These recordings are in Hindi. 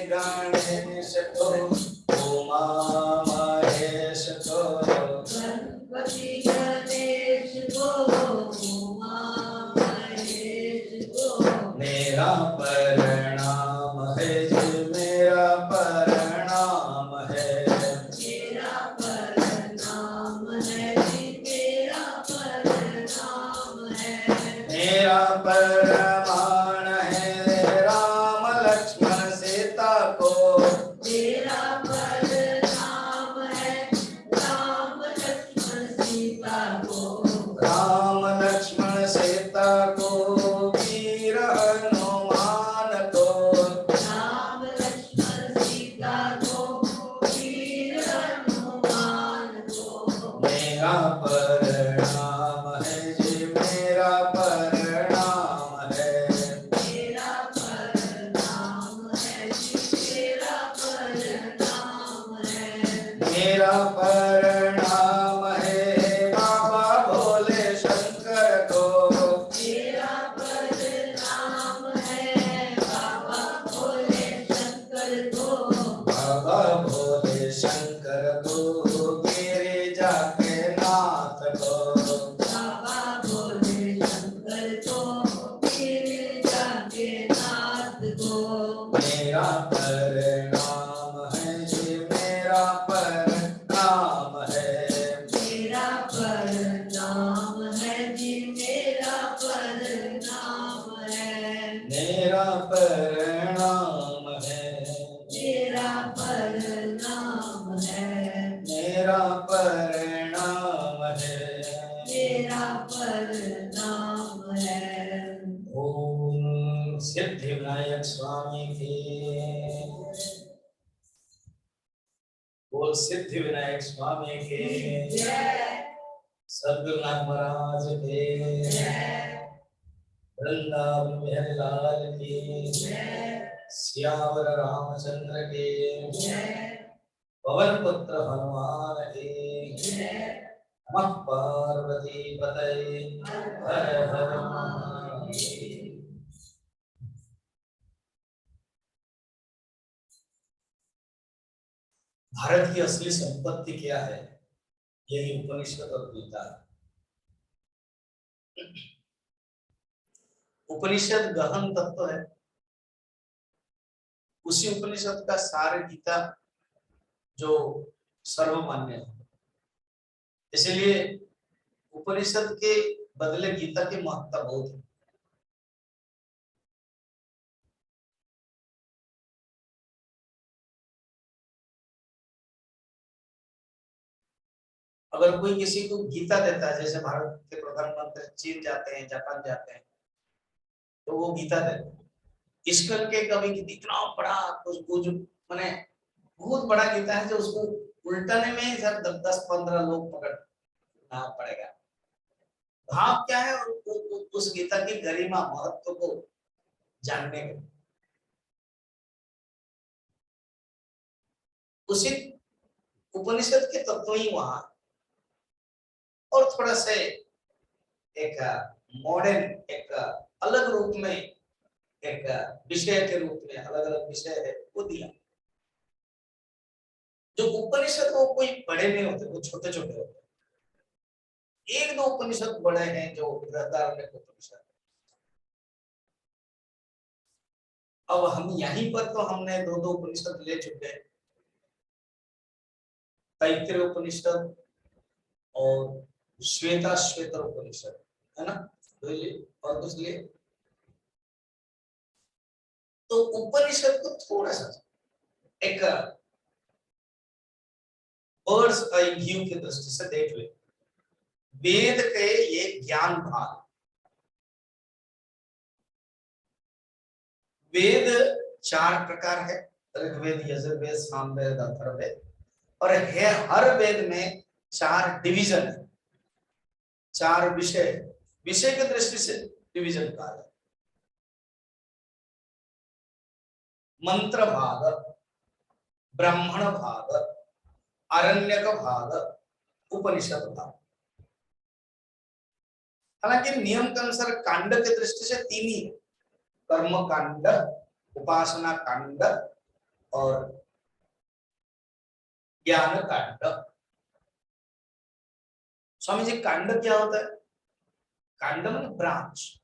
गणेश को उमा महेश को गणपति गणेश को उमा महेश को मेरा प्रणाम है जी, मेरा प्रणाम है, मेरा प्रणाम है जी, मेरा प्रणाम है, मेरा प्रमाण है राम लक्ष्मण सीता को, मेरा प्रणाम है राम लक्ष्मण सीता को, राम लक्ष्मण सीता को, वीर हनुमान को, राम लक्ष्मण सीता को, वीर हनुमान को, मेरा प्रणाम है जी, मेरा प्रणाम है, मेरा प्रणाम है जी, मेरा प्रणाम है, मेरा प्रणाम है बाबा भोले शंकर को, मेरा प्रणाम है बाबा भोले शंकर को, बाबा भोले शंकर को, गिरिजा के नाथ को, बाबा भोले शंकर को, गिरिजा के नाथ को, मेरा प्रणाम है जी, मेरा प्रणाम है, मेरा प्रणाम है जी, मेरा प्रणाम है, मेरा प्रणाम है, मेरा प्रणाम है, मेरा प्रणाम है। मेरा प्रणाम है। ओम सिद्धि विनायक स्वामी की, बोल सिद्धि विनायक स्वामी के, जय सद्गुरुनाथ महाराज के, वृंदावन बिहारी लाल की, जय सियावर रामचंद्र के, जय पवन पुत्र हनुमान के, जय नमः पार्वती पतये, हर हर महादेव। भारत की असली संपत्ति क्या है? यही उपनिषद और गीता। उपनिषद गहन तत्व है, उसी उपनिषद का सार गीता जो सर्वमान्य है। इसलिए उपनिषद के बदले गीता की महत्ता बहुत है। अगर कोई किसी को गीता देता है, जैसे भारत के प्रधानमंत्री चीन जाते हैं, जापान जाते हैं, तो वो गीता देते हैं। ईश्वर के कवि इतना बड़ा कुछ माने बहुत बड़ा गीता है, जो उसको उल्टाने में ही सर 10-15 लोग पकड़ना पड़ेगा। भाव क्या है उस गीता की गरिमा महत्व को जानने के, उसी उपनिषद के तत्व ही वहां, और थोड़ा से एक मॉडर्न, एक अलग रूप में, एक विषय के रूप में अलग अलग विषय है वो दिया। जो उपनिषद वो कोई बड़े नहीं होते, वो छोटे छोटे होते। एक दो उपनिषद बड़े हैं, जो बृहदारण्यक उपनिषद। अब हम यहीं पर तो हमने दो दो उपनिषद ले चुके हैं, तैत्तिरीय उपनिषद और श्वेता श्वेतर उपनिषद, है ना? और कुछ लिए तो उपनिषद को थोड़ा सा एक बर्ड्स आई व्यू की दृष्टि से देख ले। वेद के ये ज्ञान भाग, वेद 4 प्रकार है, ऋग्वेद, यजुर्वेद, सामवेद, अथर्ववेद, और है हर वेद में 4 डिवीजन है, 4 विषय, विषय की दृष्टि से डिवीजन का है। मंत्र भाग, ब्राह्मण भाग, आरण्यक भाग, उपनिषद भाग। हालांकि नियम के अनुसार कांड की दृष्टि से 3 ही है, कर्म कांड, उपासना कांड और ज्ञान कांड। स्वामी जी, कांड क्या होता है? कांड मतलब ब्रांच।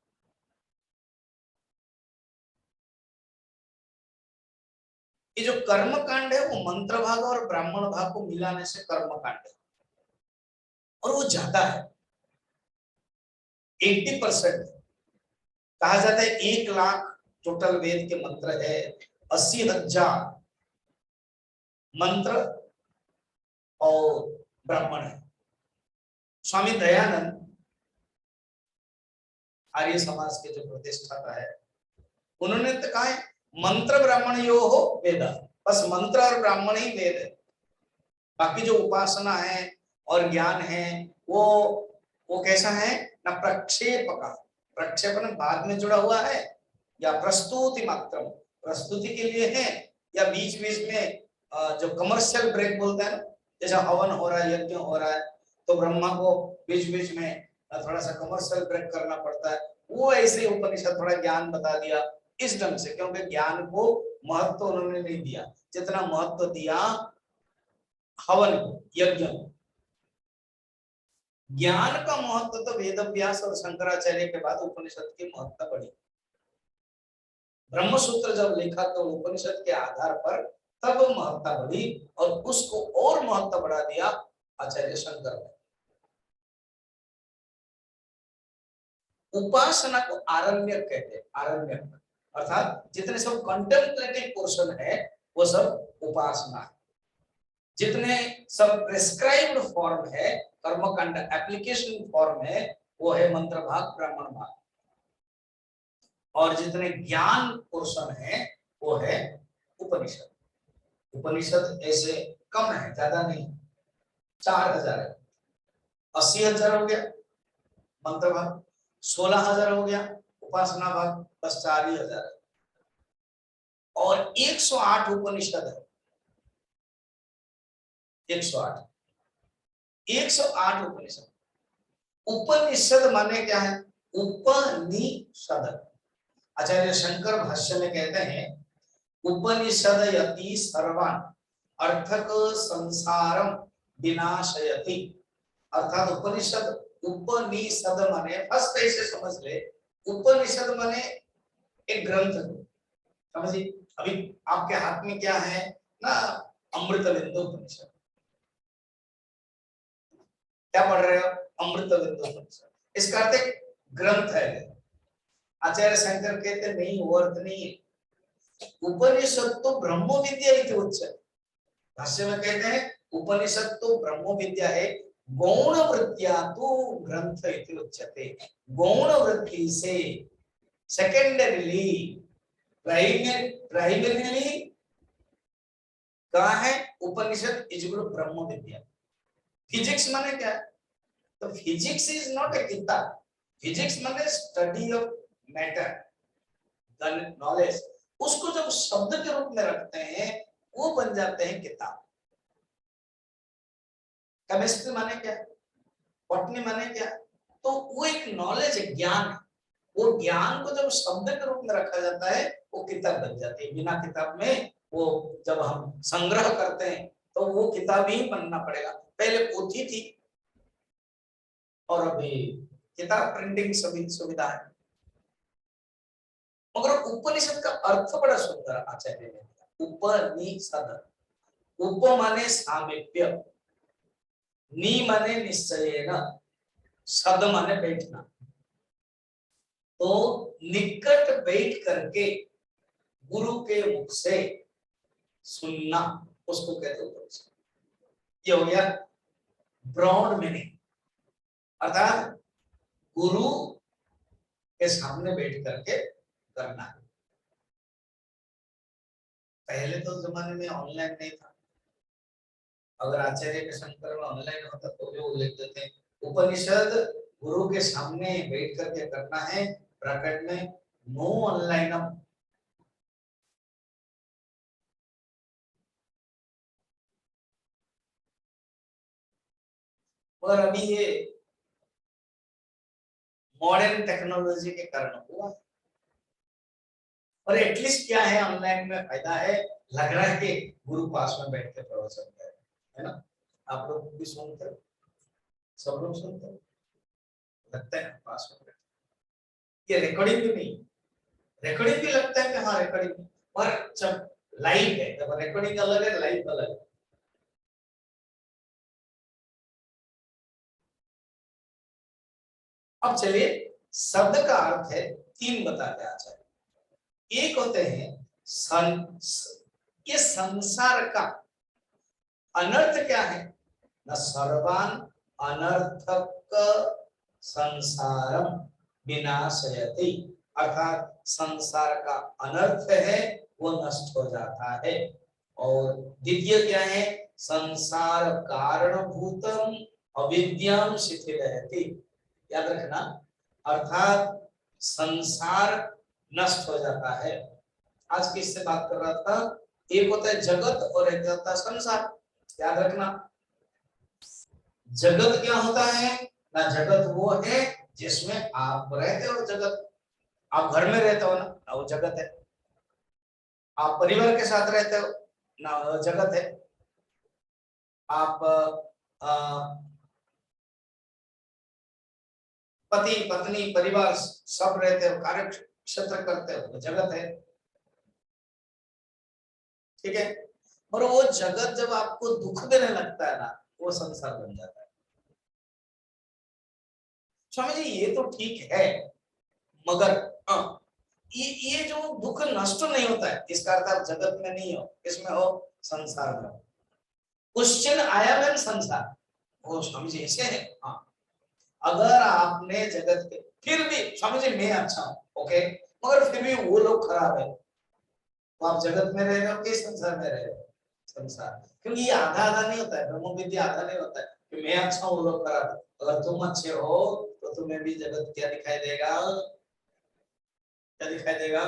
ये जो कर्म कांड है वो मंत्र भाग और ब्राह्मण भाग को मिलाने से कर्म कांड है, और वो ज्यादा है, 80%। कहा जाता है 1 लाख टोटल वेद के मंत्र है, 80,000 मंत्र और ब्राह्मण है। स्वामी दयानंद आर्य समाज के जो प्रतिष्ठाता है, उन्होंने तो कहा है मंत्र ब्राह्मण यो हो वेद, बस मंत्र और ब्राह्मण ही वेद है। बाकी जो उपासना है और ज्ञान है वो कैसा है ना, प्रक्षेप का, प्रक्षेपण बाद में जुड़ा हुआ है, या प्रस्तुति मात्र, प्रस्तुति के लिए है, या बीच बीच में जो कमर्शियल ब्रेक बोलते हैं ना, जैसा हवन हो रहा है, यज्ञ हो रहा है, तो ब्रह्मा को बीच बीच में थोड़ा सा कमर्शियल ब्रेक करना पड़ता है, वो ऐसे ही उपनिषद थोड़ा ज्ञान बता दिया इस ढंग से, क्योंकि ज्ञान को महत्व उन्होंने नहीं दिया जितना महत्व दिया हवन को, यज्ञ को। ज्ञान का महत्व तो वेद व्यास और शंकराचार्य के बाद उपनिषद की महत्ता बढ़ी। ब्रह्मसूत्र जब लिखा तो उपनिषद के आधार पर तब महत्ता बढ़ी, और उसको और महत्ता बढ़ा दिया आचार्य शंकर ने। उपासना को आरण्यक कहते हैं, आरण्यक अर्थात जितने सब कंटेम्पलेटिव पोर्शन है वो सब उपासना है, जितने सब प्रेस्क्राइब्ड फॉर्म है, कर्मकांड एप्लीकेशन फॉर्म है, वो है मंत्र भाग, ब्राह्मण भाग, और जितने ज्ञान पोर्शन है वो है उपनिषद। उपनिषद ऐसे कम है, ज्यादा नहीं, 4,000 है। 80,000 हो गया मंत्र भाग, 16,000 हो गया उपासना भाग, बस 4 ही हजार है। और 108 उपनिषद है, 108 उपनिषद। उपनिषद माने क्या है? उपनिषद। आचार्य शंकर भाष्य में कहते हैं उपनिषद यति सर्वान अर्थक संसारम विनाशयति। अर्थात उपनिषद, उपनिषद माने फर्स्ट ऐसे समझ ले, उपनिषद माने एक ग्रंथ, समझिए। अभी आपके हाथ में क्या है ना, अमृतविंदु उपनिषद, क्या पढ़ रहे हो? अमृतविंदु उपनिषद, इसका अर्थ एक ग्रंथ है। आचार्य शंकर कहते नहीं, वो अर्थ नहीं है। उपनिषद तो ब्रह्म विद्या इति उच्यते। भाष्य में कहते हैं उपनिषद तो ब्रह्म विद्या है, गौण वृत्तिया तो ग्रंथ इति उच्यते। गौण वृत्ति से सेकेंडरीली, प्राइमरीली कहा है उपनिषद इज ब्रह्म विद्या। फिजिक्स माने क्या? तो फिजिक्स इज नॉट ए किताब, फिजिक्स माने स्टडी ऑफ मैटर, नॉलेज। उसको जब शब्द के रूप में रखते हैं वो बन जाते हैं किताब। केमिस्ट्री माने क्या? बॉटनी माने क्या? तो वो एक नॉलेज है, ज्ञान है। वो ज्ञान को जब शब्द के रूप में रखा जाता है वो किताब बन जाती है। बिना किताब में वो जब हम संग्रह करते हैं तो वो किताब ही बनना पड़ेगा। पहले पोथी थी और अभी किताब प्रिंटिंग सभी सुविधा है। मगर उपनिषद का अर्थ बड़ा सुंदर आचार्य ने दिया। उपनिषद, उप माने सामीप्य, नी माने निश्चयेन, सद माने बैठना। तो निकट बैठ करके गुरु के मुख से सुनना, उसको कहते हैं उपनिषद। ये हो गया ब्रॉड मीनिंग, अर्थात गुरु के सामने बैठ करके करना है। पहले तो जमाने में ऑनलाइन नहीं था। अगर आचार्य के शंकर में ऑनलाइन होता तो भी वो लिख देते उपनिषद गुरु के सामने बैठ करके करना है, ब्रैकेट में नो ऑनलाइनम। और अभी ये मॉडर्न टेक्नोलॉजी के कारण हुआ। और एटलीस्ट क्या है ऑनलाइन में फायदा है लग रहा है कि गुरु पास में बैठ के प्रवचन कर रहे हैं, है ना? आप लोग भी सुनते हो, सब लोग सुनते हो, लगता है पास में बैठ, ये रिकॉर्डिंग भी नहीं, रिकॉर्डिंग भी लगता है कि हाँ रिकॉर्डिंग, पर जब लाइव है तब रिकॉर्डिंग अलग है, लाइव अलग है। अब चलिए शब्द का अर्थ है, तीन बताते हैं आचार्य। एक होते हैं ये संसार का अनर्थ क्या है न, सर्वान अनर्थक संसारम विनाशयति, अर्थात संसार का अनर्थ है वो नष्ट हो जाता है। और द्वितीय क्या है, संसार कारणभूतम अविद्याम शिथिलयति, याद रखना, अर्थात संसार नष्ट हो जाता है। आज किससे बात कर रहा था, एक होता है जगत और एक होता है संसार, याद रखना। जगत क्या होता है ना, जगत वो है जिसमें आप रहते हो, जगत आप घर में रहते हो ना, वो जगत है। आप परिवार के साथ रहते हो ना, वो जगत है। आप पति पत्नी परिवार सब रहते हो, कार्य क्षेत्र करते हो, तो जगत है, ठीक है। और वो जगत जब आपको दुख देने लगता है ना, वो संसार बन जाता है। स्वामी जी ये तो ठीक है, मगर ये जो दुख नष्ट नहीं होता है, इसका अर्थ आप जगत में नहीं हो, इसमें हो संसार में। क्वेश्चन आया मैम संसार, वो स्वामी जी ऐसे है, हाँ अगर आपने जगत के, फिर भी स्वामी जी मैं अच्छा हूँ, ओके, मगर फिर भी वो लोग खराब है, तो आप जगत में रह रहे हो कि संसार में रह रहे हो? संसार, क्योंकि ये आधा आधा नहीं होता है, ब्रह्म विद्या आधा नहीं होता है कि मैं अच्छा हूँ वो लोग खराब है। अगर तुम अच्छे हो तो तुम्हें भी जगत क्या दिखाई देगा, क्या दिखाई देगा?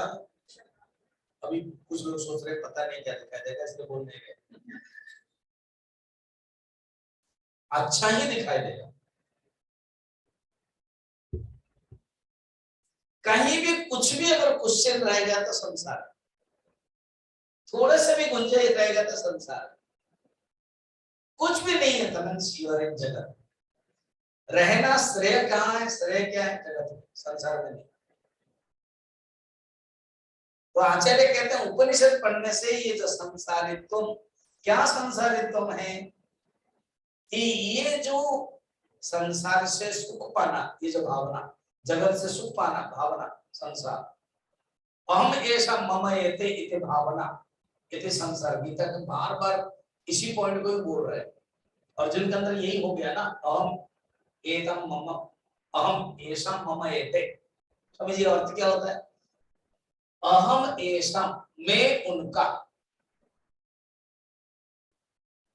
अभी कुछ लोग सोच रहे पता नहीं क्या दिखाई देगा, इसलिए बोल नहीं रहे, अच्छा ही दिखाई देगा। कहीं भी कुछ भी अगर क्वेश्चन रहेगा तो संसार, थोड़े से भी गुंजाइश रहेगा तो संसार, कुछ भी नहीं है तमन जगत। रहना श्रेय कहाँ है, श्रेय क्या है, जगत, संसार में नहीं। तो आचार्य कहते हैं उपनिषद पढ़ने से ये जो संसारित्व, क्या संसारित्व है कि ये जो संसार से सुख पाना, ये जो भावना, जगत से सुख पाना भावना, संसार, अहम ऐसा मम एते इति भावना, इति संसार। गीता के बार बार इसी पॉइंट को ही बोल रहे हैं। अर्जुन के अंदर यही हो गया ना, अहम एतम मम, अहम ऐसा मम एते। समझिए अर्थ क्या होता है, अहम ऐसा मैं उनका,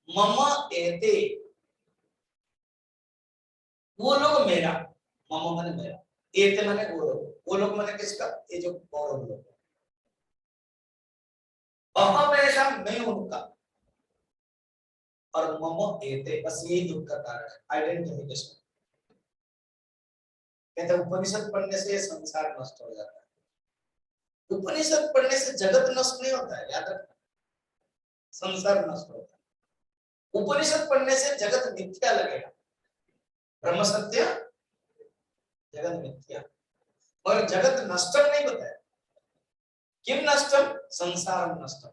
मम एते वो लोग मेरा, मम माने मेरा, एते माने वो लोग माने किसका, ये जो कौरव लोग, अहम ऐसा मैं उनका, और मम एते, बस यही दुख का कारण है, आइडेंटिफिकेशन। कहते हैं उपनिषद पढ़ने से संसार नष्ट हो जाता है। उपनिषद पढ़ने से जगत नष्ट नहीं होता है, याद रखना, संसार नष्ट होता है। उपनिषद पढ़ने से जगत मिथ्या लगेगा, ब्रह्म सत्य जगत मिथ्या, और जगत नष्टम नहीं बताया, किम नष्टम, संसार नष्टम।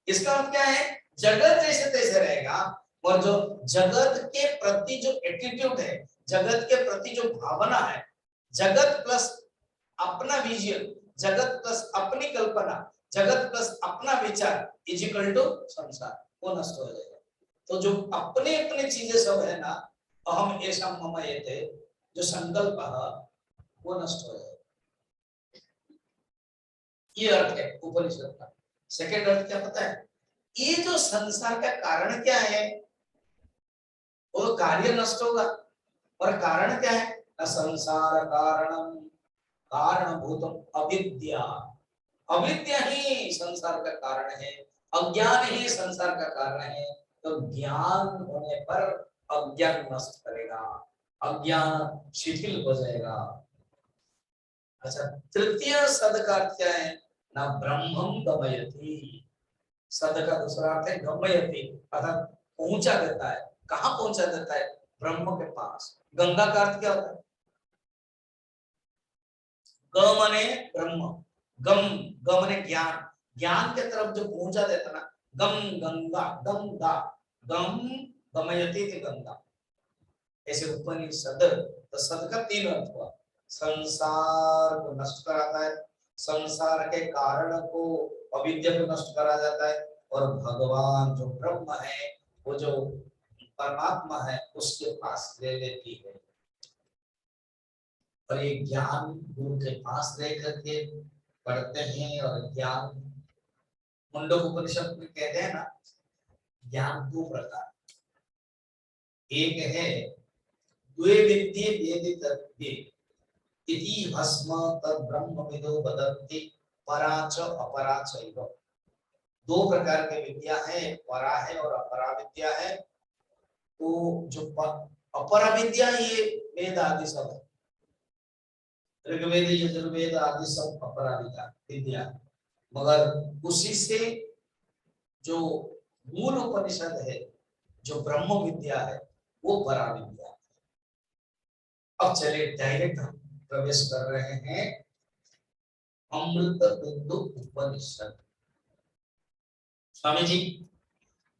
इसका मतलब क्या है, जगत जैसे तैसे रहेगा, और जो जगत के प्रति जो एटीट्यूड है, जगत के प्रति जो भावना है, जगत प्लस अपना विजन, जगत प्लस अपनी कल्पना, जगत प्लस अपना विचार इज इक्वल टू संसार, वो नष्ट हो जाएगा। तो जो अपने अपने चीजें सब है ना, अहम ऐसा मम एते, जो संकल्प वो नष्ट हो जाएगा। ये अर्थ है उपनिषद का। सेकेंड अर्थ क्या पता है, ये जो संसार का कारण क्या है, वो तो कार्य नष्ट होगा, और कारण क्या है, संसार कारणम कारणभूतम अविद्या, अविद्या ही संसार का कारण है, अज्ञान ही संसार का कारण है। तो ज्ञान होने पर अज्ञान नष्ट करेगा, अज्ञान शिथिल हो जाएगा। अच्छा, तृतीय सद का अर्थ क्या है ना, ब्रह्मम गमयति। सद का दूसरा अर्थ है गमयति, अर्थात पहुंचा देता है। कहाँ पहुंचा देता है? ब्रह्म के पास। गंगा का अर्थ क्या होता है? ग मने ब्रह्म, गम, ग मने ज्ञान, ज्ञान के तरफ जो पहुंचा देता ना, गम गंगा, गम गा, गम गमयति थी गंगा। ऐसे उपनिषद, तो सद का तीन अर्थ हुआ। संसार को नष्ट कराता है, संसार के कारण को, अविद्या को नष्ट करा जाता है, और भगवान जो ब्रह्म है, वो जो परमात्मा है, उसके पास ले लेती है। और ये ज्ञान गुरु के पास रह करके पढ़ते हैं। और ज्ञान मुंडक उपनिषद में कहते हैं ना, ज्ञान दो प्रकार, एक है द्वे विद्ये वेदितव्ये इति भस्म तद ब्रह्मविदो वदन्ति पराच अपराचैव। दो प्रकार की विद्या है, परा है और अपरा विद्या है। तो जो अपरा विद्या, ये वेद आदि सब है, ऋग्वेद यजुर्वेद आदि सब अपरा विद्या, मगर उसी से जो मूल उपनिषद है, जो ब्रह्म विद्या है, वो परा विद्या। अब चलिए डायरेक्ट हम प्रवेश कर रहे हैं अमृत बिंदु उपनिषद। स्वामी जी,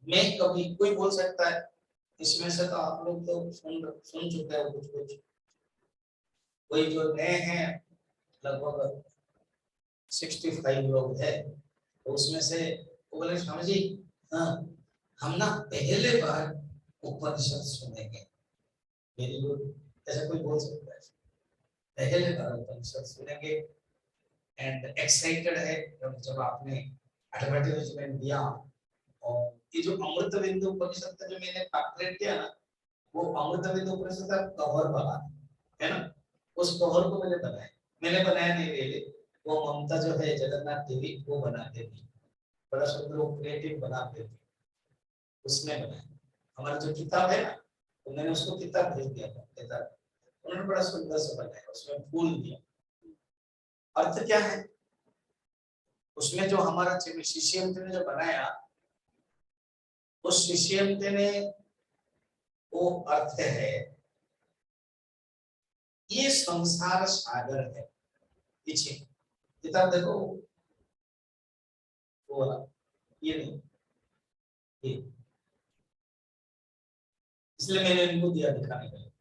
मैं कभी, कोई बोल सकता है इसमें से, तो आप लोग तो सुन चुके हो कुछ कुछ, कोई जो नए हैं लगभग 65 लोग हैं, तो उसमें से वो बोले स्वामी जी, हाँ, हम ना पहले बार उपनिषद सुनेंगे। वेरी गुड, ऐसा कोई बोल सकता है? पहले बार उपनिषद सुनेंगे एंड एक्साइटेड है। जब आपने एडवर्टाइजमेंट दिया, और ये जो अमृत बिंदु उपनिषद का जो मैंने पैम्फलेट किया ना, वो अमृत बिंदु उपनिषद का कवर बना है ना, उस कवर को मैंने बनाया नहीं really, वो ममता जो है जगन्नाथ देवी, वो बनाते थी, बड़ा सुंदर क्रिएटिव बनाते थे, उसने बनाया। हमारा जो किताब है ना, तो मैंने उसको किताब भेज दिया था, किताब उन्होंने बड़ा सुंदर से बनाया, उसमें फूल दिया। अर्थ क्या है उसमें? जो हमारा शिष्यंत ने जो बनाया, उस शिष्यंत ने वो अर्थ है, ये संसार सागर है। पीछे किताब देखो, वो वाला, ये नहीं, ये, इसलिए मैंने इनको दिया दिखाने के लिए।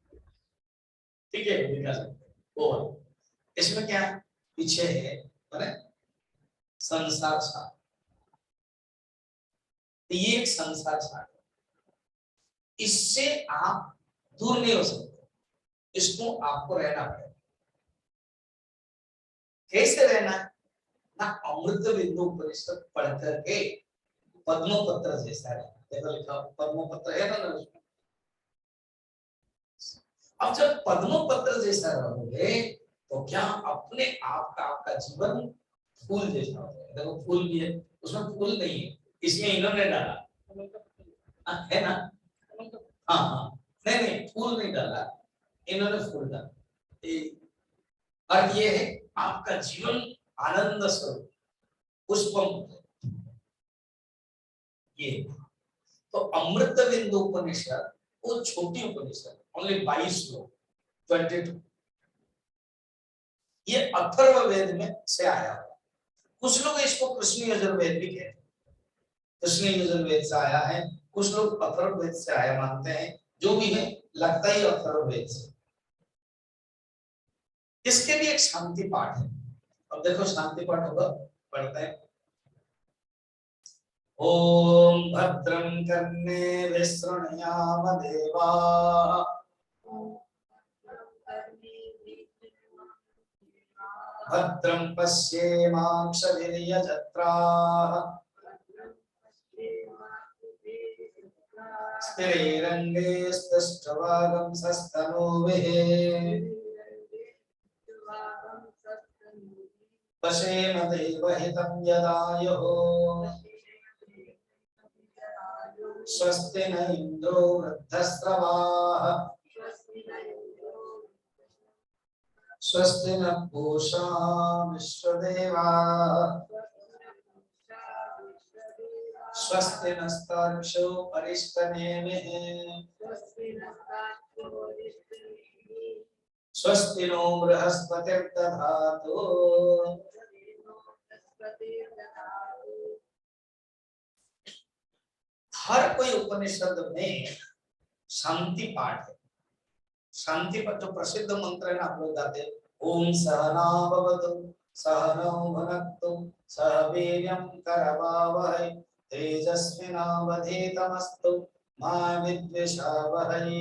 ठीक है, दिखा सकते वो वाला। इसमें क्या है? पीछे है माने संसार सागर, ये एक संसार सागर, इससे आप दूर नहीं हो सकते, इसको आपको रहना पड़ेगा। कैसे रहना है ना? अमृत बिंदु उपनिषद पढ़ करके पद्मपत्र जैसा रहना। देखो लिखा पद्मपत्र है ना उसमें। अब जब पद्मपत्र जैसा रहोगे, तो क्या अपने आप का आपका जीवन फूल जैसा हो जाएगा। देखो फूल भी है, उसमें फूल नहीं है, इसमें इन्होंने डाला है ना। हाँ हाँ, नहीं नहीं, फूल नहीं डाला, इन्होंने फूल डाला। और ये है आपका जीवन आनंद स्वरूप पुष्पम। ये तो अमृत बिंदु उपनिषद, वो छोटी उपनिषद, ओनली 22 श्लोक, 22। ये अथर्व वेद में से आया हुआ। कुछ लोग इसको कृष्ण यजुर्वेद भी कहते हैं, कृष्ण यजुर्वेद से आया है, कुछ लोग अथर्व वेद से आया मानते हैं। जो भी है, लगता ही अथर्व वेद से। इसके भी एक शांति पाठ है। अब देखो शांति पाठ होगा, पढ़ते हैं। ओम भद्रं कर्णे शृणुयाम देवाः, भद्रं पश्येमाक्षभिर्यजत्राः, स्थिरैरङ्गैस्तुष्टुवागुंसस्तनूभिः, पश्येम देवहितं यदायुः। स्वस्ति न इंद्रो वृद्धस्रवाः, स्वस्ति न पूषा विश्वदेवा स्वस्ति नस्तार्क्ष्यो अरिष्टनेमिः स्वस्ति नो बृहस्पतिर्दधातु हर कोई उपनिषद में शांति पाठ है। शांति पाठ जो प्रसिद्ध मंत्र है ना, आप लोग गाते हैं, ओम सहना भवतु सहनौ भुनक्तु सह वीर्यं करवावहै तेजस्विनावधीतमस्तु मा विद्विषावहै।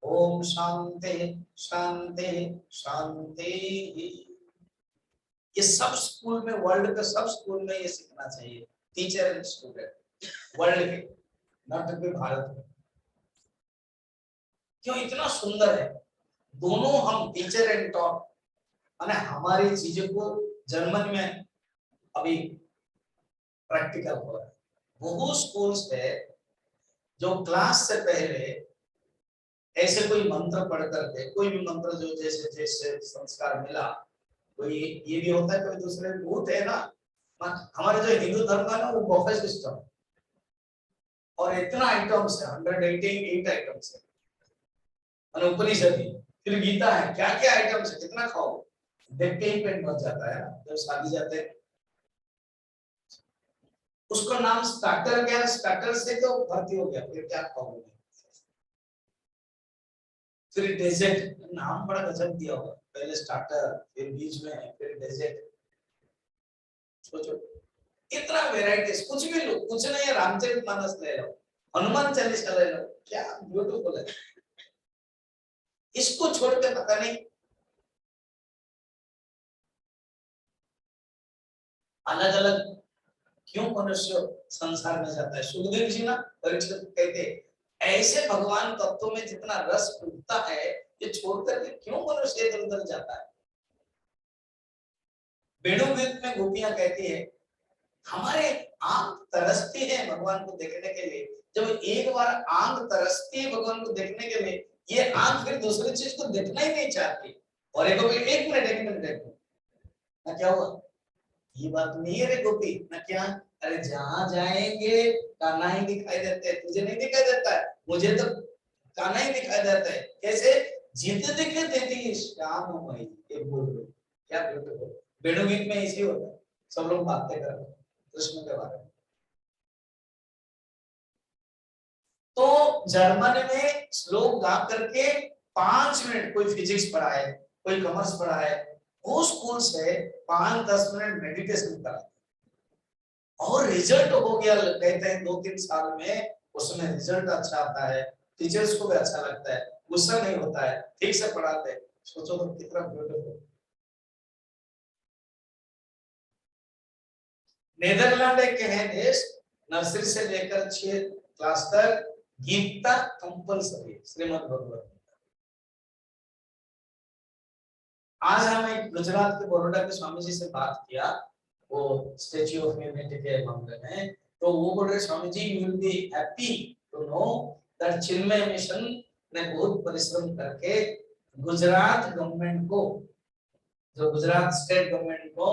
ओम शांति शांति शांति। ये सब स्कूल में, वर्ल्ड के सब स्कूल में ये सीखना चाहिए, टीचर एंड स्टूडेंट, वर्ल्ड के, नॉट ओनली भारत में। क्यों इतना सुंदर है, दोनों हम टीचर एंड टॉप, माने हमारी चीजों को जर्मन में अभी प्रैक्टिकल हो रहा है। बहुत स्कूल्स है जो क्लास से पहले ऐसे कोई मंत्र पढ़ करके, कोई भी मंत्र जो जैसे जैसे संस्कार मिला, कोई ये भी होता है, कोई दूसरे भूत है ना। हमारे जो हिंदू धर्म है ना, वो बफे सिस्टम, और इतना आइटम्स है, 188 आइटम्स है, और उपनिषद ही, फिर गीता है, क्या क्या आइटम्स है, कितना खाओ, देख के ही पेट भर जाता है। जब शादी जाते हैं उसका नाम स्टार्टर, क्या स्टार्टर से तो भर्ती हो गया, फिर क्या खाओगे, फिर डेजर्ट, नाम बड़ा गजब दिया होगा, पहले स्टार्टर, फिर बीच में, फिर डेजर्ट। सोचो इतना वेराइटीज, कुछ भी लो, कुछ नहीं, रामचरितमानस ले लो, हनुमान चालीसा ले लो, क्या ब्यूटीफुल है। इसको छोड़ के पता नहीं अलग अलग क्यों मनुष्य संसार में जाता है। सुखदेव जी ना परीक्षित कहते, ऐसे भगवान तत्वों में जितना रस उठता है, ये छोड़कर के क्यों मनुष्य इधर उधर जाता है। वेणुगीत में गोपियां कहती है, हमारे आंख तरसती है भगवान को देखने के लिए, जब एक बार आंख तरसती है भगवान को देखने के लिए, ये आंख फिर दूसरी चीज को देखना ही नहीं चाहती। और एक मिनट देखो ना, क्या हुआ, ये बात नहीं है रे गोपी ना, क्या, अरे जहां जाएंगे कान्हा ही दिखाई देते हैं, तुझे नहीं दिखाई देता है, मुझे तो कान्हा ही दिखाई देता है। कैसे, जीते दिखे देती श्याम मई, ये बोल रहे, क्या ब्यूटीफुल। वेणुगीत में इसी होता है, सब लोग बातें कर रहे हैं कृष्ण के बारे में। तो जर्मन में श्लोक गा करके 5 मिनट, कोई फिजिक्स पढ़ाए, कोई कॉमर्स पढ़ाए, वो स्कूल से 5-10 मिनट मेडिटेशन कराते, और रिजल्ट हो गया, कहते हैं 2-3 साल में उसमें रिजल्ट अच्छा आता है, टीचर्स को भी अच्छा लगता है, गुस्सा नहीं होता है, ठीक से पढ़ाते हैं। सोचो तो कितना ब्यूटीफुल। नेदरलैंड एक है देश, नर्सरी से लेकर 6 क्लास तक गीता कंपल्सरी, श्रीमद् भगवत गीता। आज हम गुजरात के बड़ौदा के स्वामी जी से बात किया, वो स्टैच्यू ऑफ यूनिटी के मामले में, तो वो बोल रहे, Swami ji you will be happy to know that Chinmaya Mission ने बहुत परिश्रम करके गुजरात गवर्नमेंट को, जो गुजरात स्टेट गवर्नमेंट को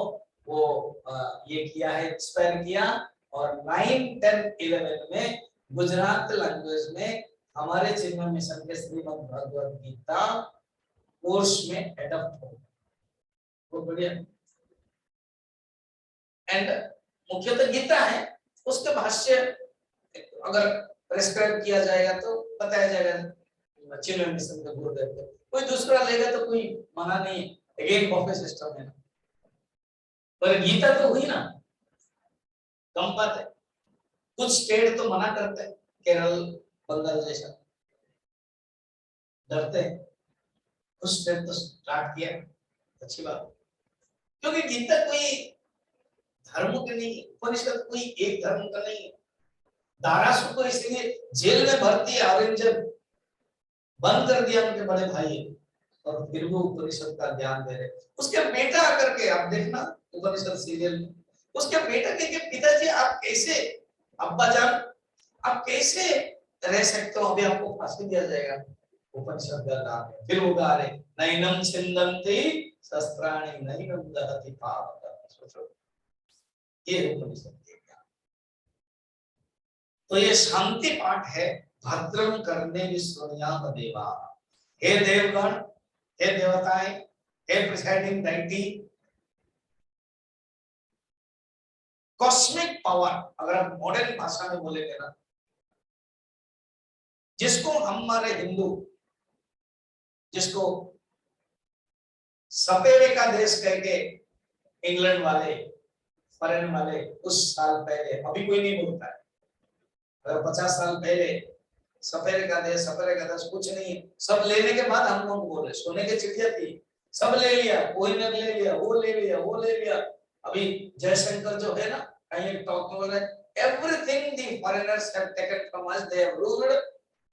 वो ये किया है, इंस्पायर किया, और 9, 10, 11 में गुजरात लैंग्वेज में हमारे चिन्मय मिशन के श्रीमद् भगवत गीता कोर्स में एडॉप्ट हो, बहुत बढ़िया। एंड मुख्यतः गीता है, उसके भाष्य अगर प्रेस्क्राइब किया जाएगा तो बताया जाएगा चिन्मय मिशन के गुरुदेव को, कोई दूसरा लेगा तो कोई मना नहीं, अगेन बफे सिस्टम है। पर गीता तो हुई ना, कम बात है। कुछ स्टेट तो मना करते हैं, केरल, बंगाल जैसा डरते हैं, कुछ स्टेट तो स्टार्ट किया, अच्छी बात, क्योंकि गीता कोई धर्म का नहीं, उपनिषद कोई एक धर्म का नहीं है। दारासु को इसलिए जेल में भर्ती, औरंगजेब बंद कर दिया उनके बड़े भाई, और फिर वो उपनिषद का ज्ञान दे रहे। उसके बेटा आकर के, आप देखना उपनिषद सीरियल में, उसके बेटा के पिताजी आप कैसे, अब्बा जान आप कैसे रह सकते हो, अभी आपको फांसी दिया जाएगा, उपनिषद का नाम है, फिर वो गा रहे, नैनम छिन्दन्ति शस्त्राणि नैनम दहति पावकः। सोचो ये उपनिषद के ज्ञान। तो ये शांति पाठ है, भद्रम करने विश्वनियाम देवा। हे देवगण, हे देवताएं, हे प्रिसाइडिंग डाइटी, कॉस्मिक पावर, अगर हम मॉडर्न भाषा में बोलेंगे ना, जिसको हमारे हिंदू, जिसको सपेरे का देश कह के इंग्लैंड वाले, फॉरेन वाले उस साल पहले, अभी कोई नहीं बोलता है, अगर 50 साल पहले सपेरे का देश, सपेरे का देश कुछ नहीं है, सब लेने के बाद हम लोग बोले, सोने की चिड़िया थी, सब ले लिया, कोहिनूर ले लिया, वो ले लिया, वो ले लिया। अभी जयशंकर जो है ना, कहीं टॉक में बोल रहे, everything the foreigners have taken from us, they have ruled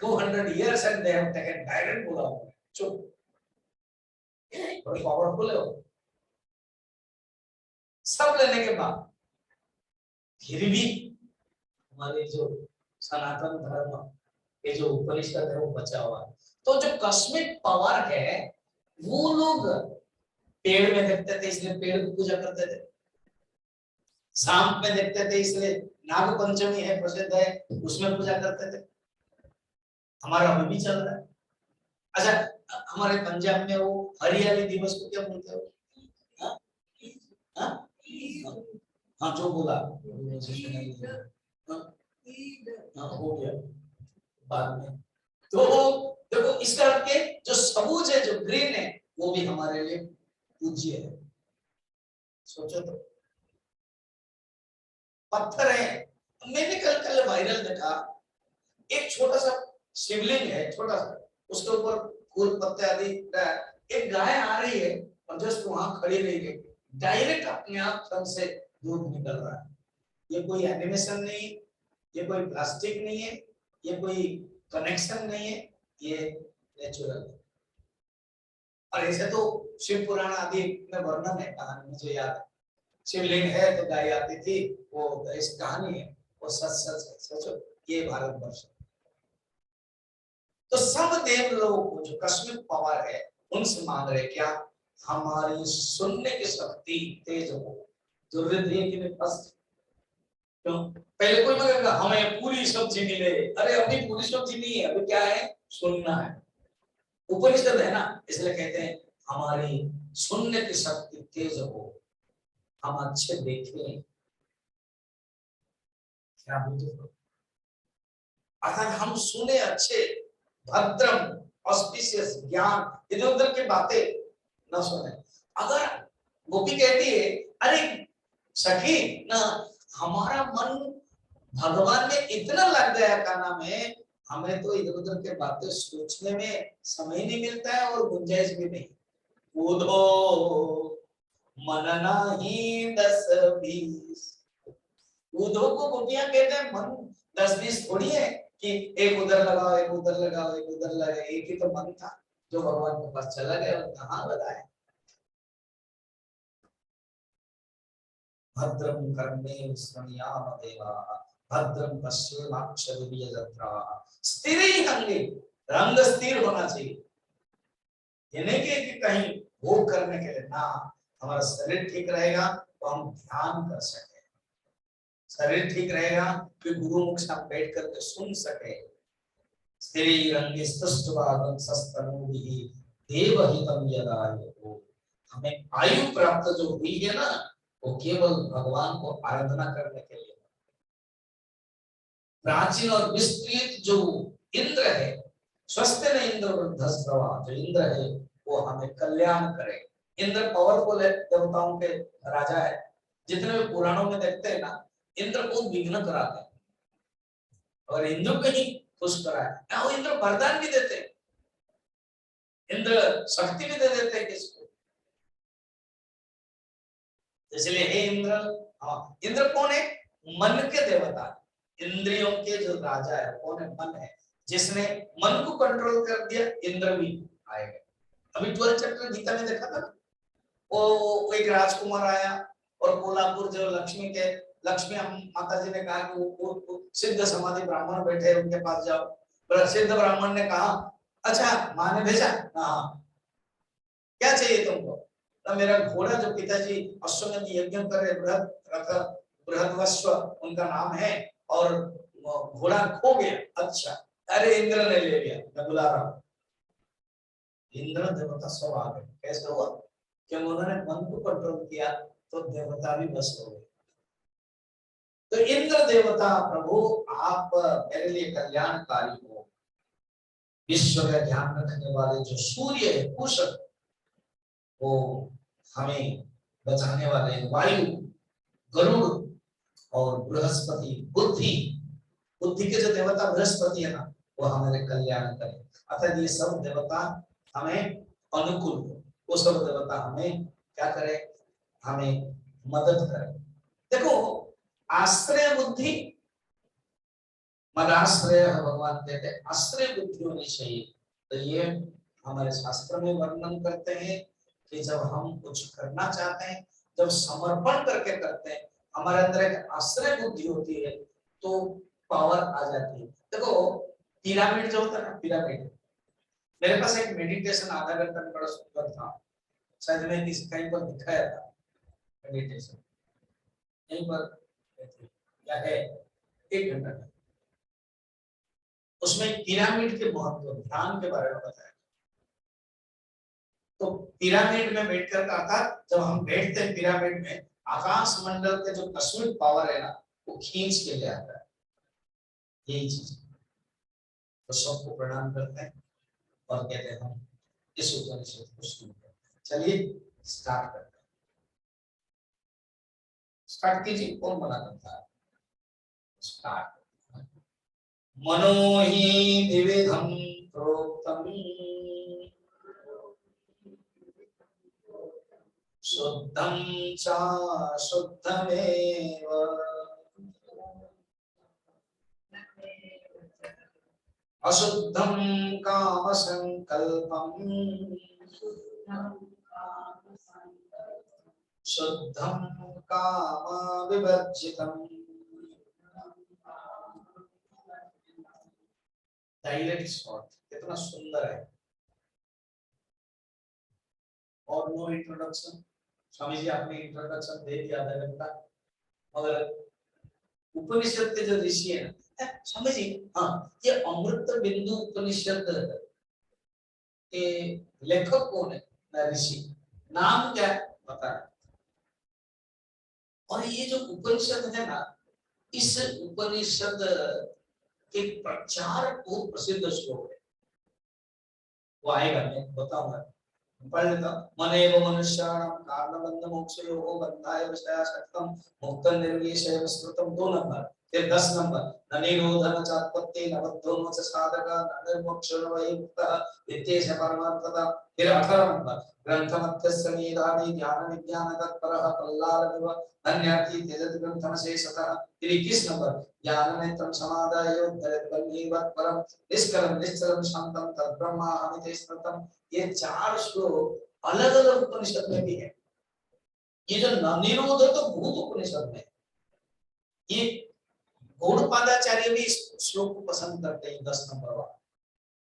200 years and they have taken direct बोला हुआ है। चुप, बड़ी पावरफुल है वो। सब लेने के बाद फिर भी हमारे जो सनातन धर्म, ये जो उपनिषद है वो बचा हुआ है। तो जो कॉस्मिक पावर है, वो लोग पेड़ में देखते थे इसलिए पेड़ की पूजा करते थे, सांप में देखते थे इसलिए नाग पंचमी है प्रसिद्ध है, उसमें पूजा करते थे। हमारा अभी भी चल रहा है। अच्छा, हमारे पंजाब में वो हरियाली दिवस को क्या बोलते हो? हाँ हाँ हाँ, जो बोला हाँ, हो गया बाद में। तो देखो, इसका अर्थ के जो सबूज है, जो ग्रीन है, वो भी हमारे लिए पूज्य है। सोचो तो, पत्थर है। मैंने कल वायरल देखा, एक छोटा सा शिवलिंग है, छोटा सा, उसके ऊपर फूल पत्ते आदि, एक गाय आ रही है और जस्ट वहां खड़ी रही है, डायरेक्ट अपने आप थन से दूध निकल रहा है। ये कोई एनिमेशन नहीं, ये कोई प्लास्टिक नहीं है, ये कोई कनेक्शन नहीं है, ये नेचुरल है। और ऐसे तो शिव पुराण आदि में वर्णन है, कहानी मुझे याद है, शिवलिंग है तो गाय आती थी, वो इस कहानी है, वो सच है। सोचो, ये भारतवर्ष। तो सब देव लोगों को जो कॉस्मिक पावर है, उनसे मांग रहे क्या? हमारी सुनने की शक्ति तेज हो। जरूरत है कि नहीं? फर्स्ट क्यों? पहले कोई मांगेगा हमें पूरी सब्जी मिले, अरे अभी पूरी सब्जी नहीं है, अभी क्या है? सुनना है। उपनिषद है ना, इसलिए कहते हैं हमारी सुनने की शक्ति तेज हो, हम अच्छे देखें। क्या बोलते? अगर हम सुने अच्छे, भद्रम, ऑस्पिशियस, ज्ञान, इधर उधर की बातें न सुने। अगर गोपी कहती है अरे सखी ना, हमारा मन भगवान में इतना लग गया, का नाम है, हमें तो इधर उधर के बातें सोचने में समय नहीं मिलता है और गुंजाइश भी नहीं। उधो मन नहीं 10-20, उधो को गोपियां कहते हैं मन 10-20 थोड़ी है कि एक उधर लगाओ, एक उधर लगाओ, एक उधर लगाओ। एक ही तो मन था जो भगवान के पास चला गया, और कहाँ लगाए। भद्रम कर्णे स्मृणीयाम देवाः, भद्रम पश्येमाक्षभिर्यजत्राः। स्थिर ही अंगे, रंग स्थिर होना चाहिए, ये नहीं कि कहीं भोग करने के लिए ना। हमारा शरीर ठीक रहेगा तो हम ध्यान कर सके, शरीर ठीक रहेगा कि गुरु मुख से बैठ करके सुन सके। स्थिरंगे स्तुष्टवागं सस्तनूभिः देवहितं यदायुः। हमें आयु प्राप्त जो हुई है ना, वो केवल भगवान को आराधना करने के लिए। प्राचीन और विस्तृत जो इंद्र है, स्वस्थ न इंद्र वृद्धस्रवा, जो इंद्र है वो हमें कल्याण करे। इंद्र पावरफुल है, देवताओं के राजा है। जितने भी पुराणों में देखते हैं ना, इंद्र को विघ्न कराते हैं और इंद्र को ही खुश कराए। वो इंद्र वरदान भी देते हैं, इंद्र शक्ति भी दे देते हैं किसको। इसलिए हे इंद्र, हाँ, इंद्र कौन है? मन के देवता, इंद्रियों के जो राजा है। कौन है? मन है। जिसने मन को कंट्रोल कर दिया, इंद्र भी आएगा। अभी 12th चैप्टर गीता में देखा था, वो एक राजकुमार आया और कोल्हापुर जो लक्ष्मी माता जी ने कहा कि वो सिद्ध समाधि ब्राह्मण बैठे हैं, उनके पास जाओ। सिद्ध ब्राह्मण ने कहा अच्छा, माँ ने भेजा? हाँ। क्या चाहिए तुमको? तो मेरा घोड़ा जो पिताजी अश्वमेध यज्ञ कर रहे बृहद्वस्व उनका नाम है और घोड़ा खो गया। अच्छा, अरे इंद्र ने ले लिया, मैं बुला रहा हूँ। इंद्र देवता सब आ गए। कैसे हुआ? क्योंकि उन्होंने मन को कंट्रोल किया तो देवता भी बस हो गए। तो इंद्र देवता प्रभु आप मेरे लिए कल्याणकारी हो। विश्व का ध्यान रखने वाले जो सूर्य है कुश, वो हमें बचाने वाले वायु, गरुड़ और बृहस्पति बुद्धि, बुद्धि के जो देवता बृहस्पति है ना, वो हमारे कल्याण करे। अतः ये सब देवता हमें अनुकूल हो, वो सब देवता हमें क्या करे? हमें मदद करे। देखो, आश्रय बुद्धि, मदाश्रय भगवान कहते हैं, आश्रय बुद्धि होनी चाहिए। तो ये हमारे शास्त्र में वर्णन करते हैं कि जब हम कुछ करना चाहते हैं, जब समर्पण करके करते हैं, हमारे अंदर एक आश्रय बुद्धि होती है तो पावर आ जाती है। देखो, पिरामिड जो होता है ना, पिरामिड, मेरे पास एक मेडिटेशन आधा घंटा में बड़ा सुंदर था, शायद मैं कहीं पर दिखाया था मेडिटेशन, यहीं पर क्या है, 1 घंटा का। उसमें पिरामिड के महत्व, ध्यान के बारे में बताया। तो पिरामिड में बैठकर का था, जब हम बैठते हैं पिरामिड में, आकाश मंडल के जो कस्मिक पावर है ना, वो खींच के ले आता है। यही चीज। तो सबको प्रणाम करते हैं और कहते हैं हम इस उपनिषद को शुरू करते हैं। चलिए स्टार्ट करते हैं। स्टार्ट कीजिए, कौन मना करता है? स्टार्ट। मनो हि विविधं प्रोक्तम् शुद्धं च शुद्धमेव अशुद्धं काम संकल्पम् शुद्धं काम विवर्जितम्। डायरेक्ट शॉट कितना सुंदर है। और नो इंट्रोडक्शन। स्वामी जी आपने इंट्रोडक्शन दे दिया आधा घंटा, मगर उपनिषद के जो ऋषि है ना, स्वामी जी, हाँ, ये अमृत बिंदु उपनिषद के लेखक कौन है? ऋषि नाम क्या है बता। और ये जो उपनिषद है ना, इस उपनिषद के प्रचार बहुत प्रसिद्ध श्लोक है, वो आएगा, मैं बताऊंगा, पढ़ लेता। मनेव मनुष्याणां कारणबंध मोक्षयोः बंधाय विषयासक्तं मुक्तं निर्विषयं स्मृतं। 2 नंबर। फिर 10 नंबर, न निरोध न चात्पत्ति न बद्धो न च साधक न निर्मोक्ष न वै मुक्तः नित्येष परमार्थतः। फिर 18 नंबर, ग्रंथमध्यस्य निधाने ज्ञान विज्ञान तत्परः प्रह्लादमिव धन्यार्थी त्यजति ग्रंथमशेषतः। फिर 21 नंबर, ज्ञान नेत्रं समादाय उद्धरेत् बन्धीवत् परं निष्कलं निश्चलं शान्तं तद्ब्रह्माहमिति स्मृतं। ये 4 श्लोक अलग अलग उपनिषद में भी है। ये जो निरोध तो भूत उपनिषद में, ये गौड़पादाचार्य भी इस श्लोक को पसंद करते हैं, 10 नंबर वाला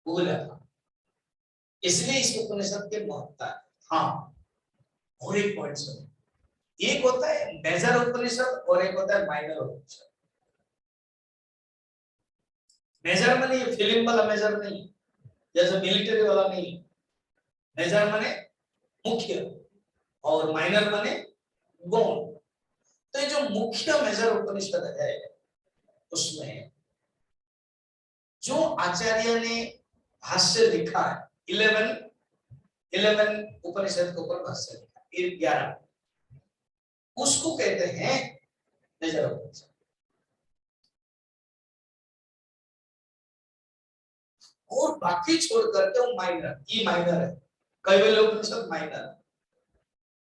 बोला था, इसलिए इस उपनिषद के महत्ता है। हाँ, और एक पॉइंट सुनो, एक होता है मेजर उपनिषद और एक होता है माइनर उपनिषद। मेजर माने ये फिल्म वाला मेजर नहीं, जैसे मिलिट्री वाला नहीं। मेजर माने मुख्य और माइनर माने गौण। तो ये जो मुख्य मेजर उपनिषद है, उसमें जो आचार्य ने भाष्य लिखा है, 11 उपनिषद के ऊपर भाष्य लिखा, 11, उसको कहते हैं मेजर उपनिषद। और बाकी छोड़ करके वो माइनर, ये माइनर है। कैवल्य उपनिषद माइनर।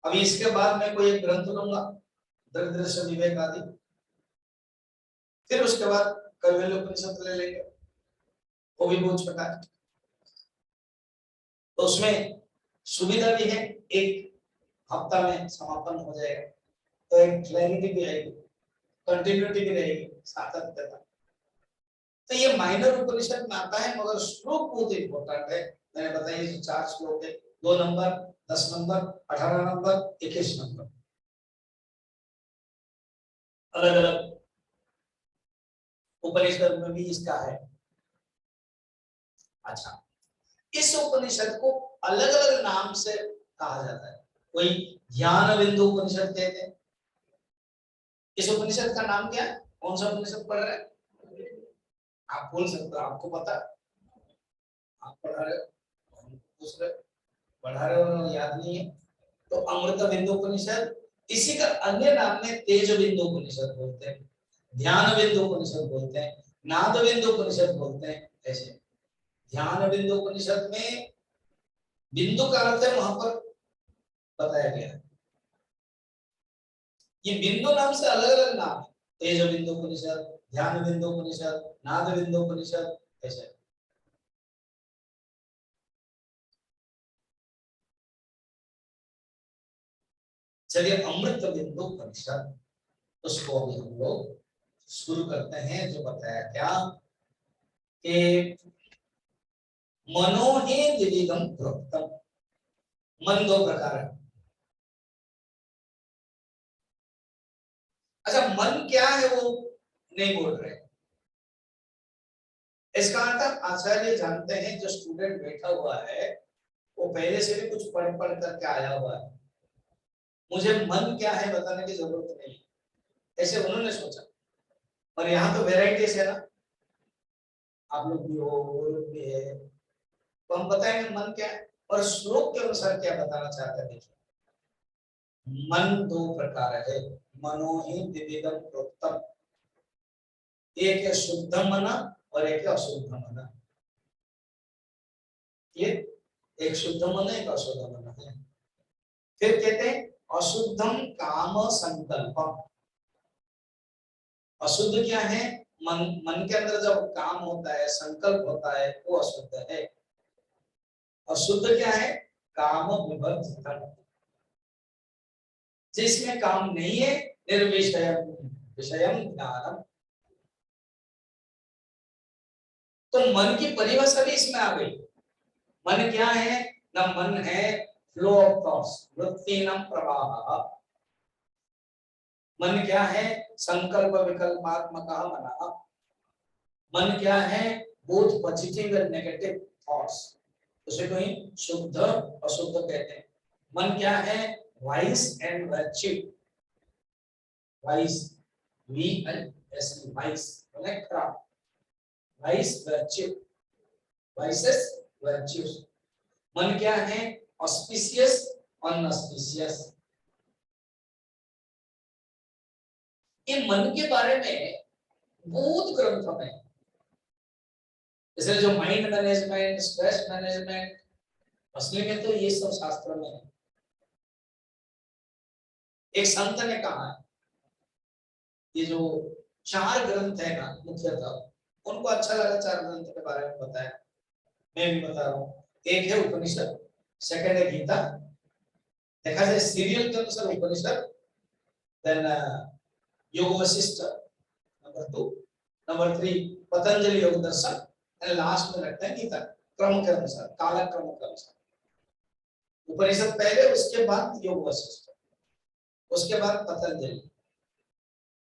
अभी इसके बाद मैं कोई एक ग्रंथ लूंगा, दरिद्र विवेक आदि, फिर उसके बाद कैवल्य उपनिषद ले लेंगे, वो भी बहुत छोटा है। तो उसमें सुविधा भी है, एक हफ्ता में समापन हो जाएगा, तो एक क्लैरिटी भी आएगी, कंटिन्यूटी भी रहेगी, सातत्यता। तो ये माइनर उपनिषद में आता है, मगर श्लोक बहुत इंपॉर्टेंट है। मैंने बताया 4 श्लोक है, 2 नंबर, 10 नंबर, 18 नंबर, 21 नंबर, अलग अलग उपनिषद में भी इसका है। अच्छा, इस उपनिषद को अलग अलग नाम से कहा जाता है। कोई ज्ञान बिंदु उपनिषद कहते हैं। इस उपनिषद का नाम क्या है? कौन सा उपनिषद पढ़ रहे हैं? आप बोल सकते हो, आपको पता, आप पढ़ा रहे हो, दूसरे पढ़ा रहे हो, याद नहीं है तो अमृत बिंदु उपनिषद। इसी का अन्य नाम में तेज बिंदु उपनिषद बोलते हैं, ध्यान बिंदु उपनिषद बोलते हैं, नाद बिंदु उपनिषद बोलते हैं। ऐसे ध्यान बिंदु उपनिषद में बिंदु का अर्थ है वहां पर बताया गया है। ये बिंदु नाम से अलग अलग नाम है, तेज बिंदु उपनिषद, ध्यान बिंदु उपनिषद, नाद बिंदु उपनिषद, ऐसे। चलिए अमृत बिंदु उपनिषद, उसको अभी हम लोग शुरू करते हैं। जो बताया क्या कि मनो ही द्विविधम प्रोक्तम, मन दो प्रकार है। अच्छा, मन क्या है वो नहीं बोल रहे। इसका अर्थ आचार्य जानते हैं, जो स्टूडेंट बैठा हुआ है वो पहले से भी कुछ पढ़ पढ़ करके आया हुआ है, मुझे मन क्या है बताने की जरूरत नहीं, ऐसे उन्होंने सोचा। और यहाँ तो वेराइटीज है ना, आप लोग भी हो, वो लोग भी है, तो हम बताएंगे मन क्या है और श्लोक के अनुसार क्या बताना चाहते हैं। देखिए, मन दो प्रकार है, मनो ही द्विविधम प्रोक्तम, एक है शुद्ध मन और एक है अशुद्ध मन। ये एक शुद्ध मन है, एक अशुद्ध मन है। फिर कहते हैं अशुद्धम काम संकल्पम। अशुद्ध क्या है? मन, मन के अंदर जब काम होता है, संकल्प होता है, वो अशुद्ध है। अशुद्ध क्या है? काम विवर्जितम, जिसमें काम नहीं है, निर्विषयम विषयम ज्ञानम। तो मन की परिभाषा भी इसमें आ गई। मन क्या है? न मन है फ्लो ऑफ थॉट्स, वृत्तिनम प्रवाह। मन क्या है? संकल्प विकल्पात्मक मना। मन क्या है? Both positive and negative thoughts, उसे कोई शुद्ध अशुद्ध कहते हैं। मन क्या है? Vice and virtue, vice V and S, vice माने खराब, वाइस वर्च्यू, वाइसेस वर्च्यूज। मन क्या है? Auspicious unauspicious. ये मन के बारे में बहुत ग्रंथों में, जैसे जो माइंड मैनेजमेंट, स्ट्रेस मैनेजमेंट, असली में तो ये सब शास्त्रों में है। एक संत ने कहा है, ये जो 4 ग्रंथ है ना मुख्यतः, उनको अच्छा लगा 4 ग्रंथ के बारे में बताया, मैं भी बता रहा हूँ। एक है उपनिषद, सेकंड है गीता, देखा जाए सीरियल के अनुसार उपनिषद, देन योग वशिष्ठ नंबर 2, नंबर 3 पतंजलि योग दर्शन, एंड लास्ट में रखते हैं गीता, क्रम के अनुसार, काल क्रम के अनुसार। उपनिषद पहले, उसके बाद योग वशिष्ठ, उसके बाद पतंजलि,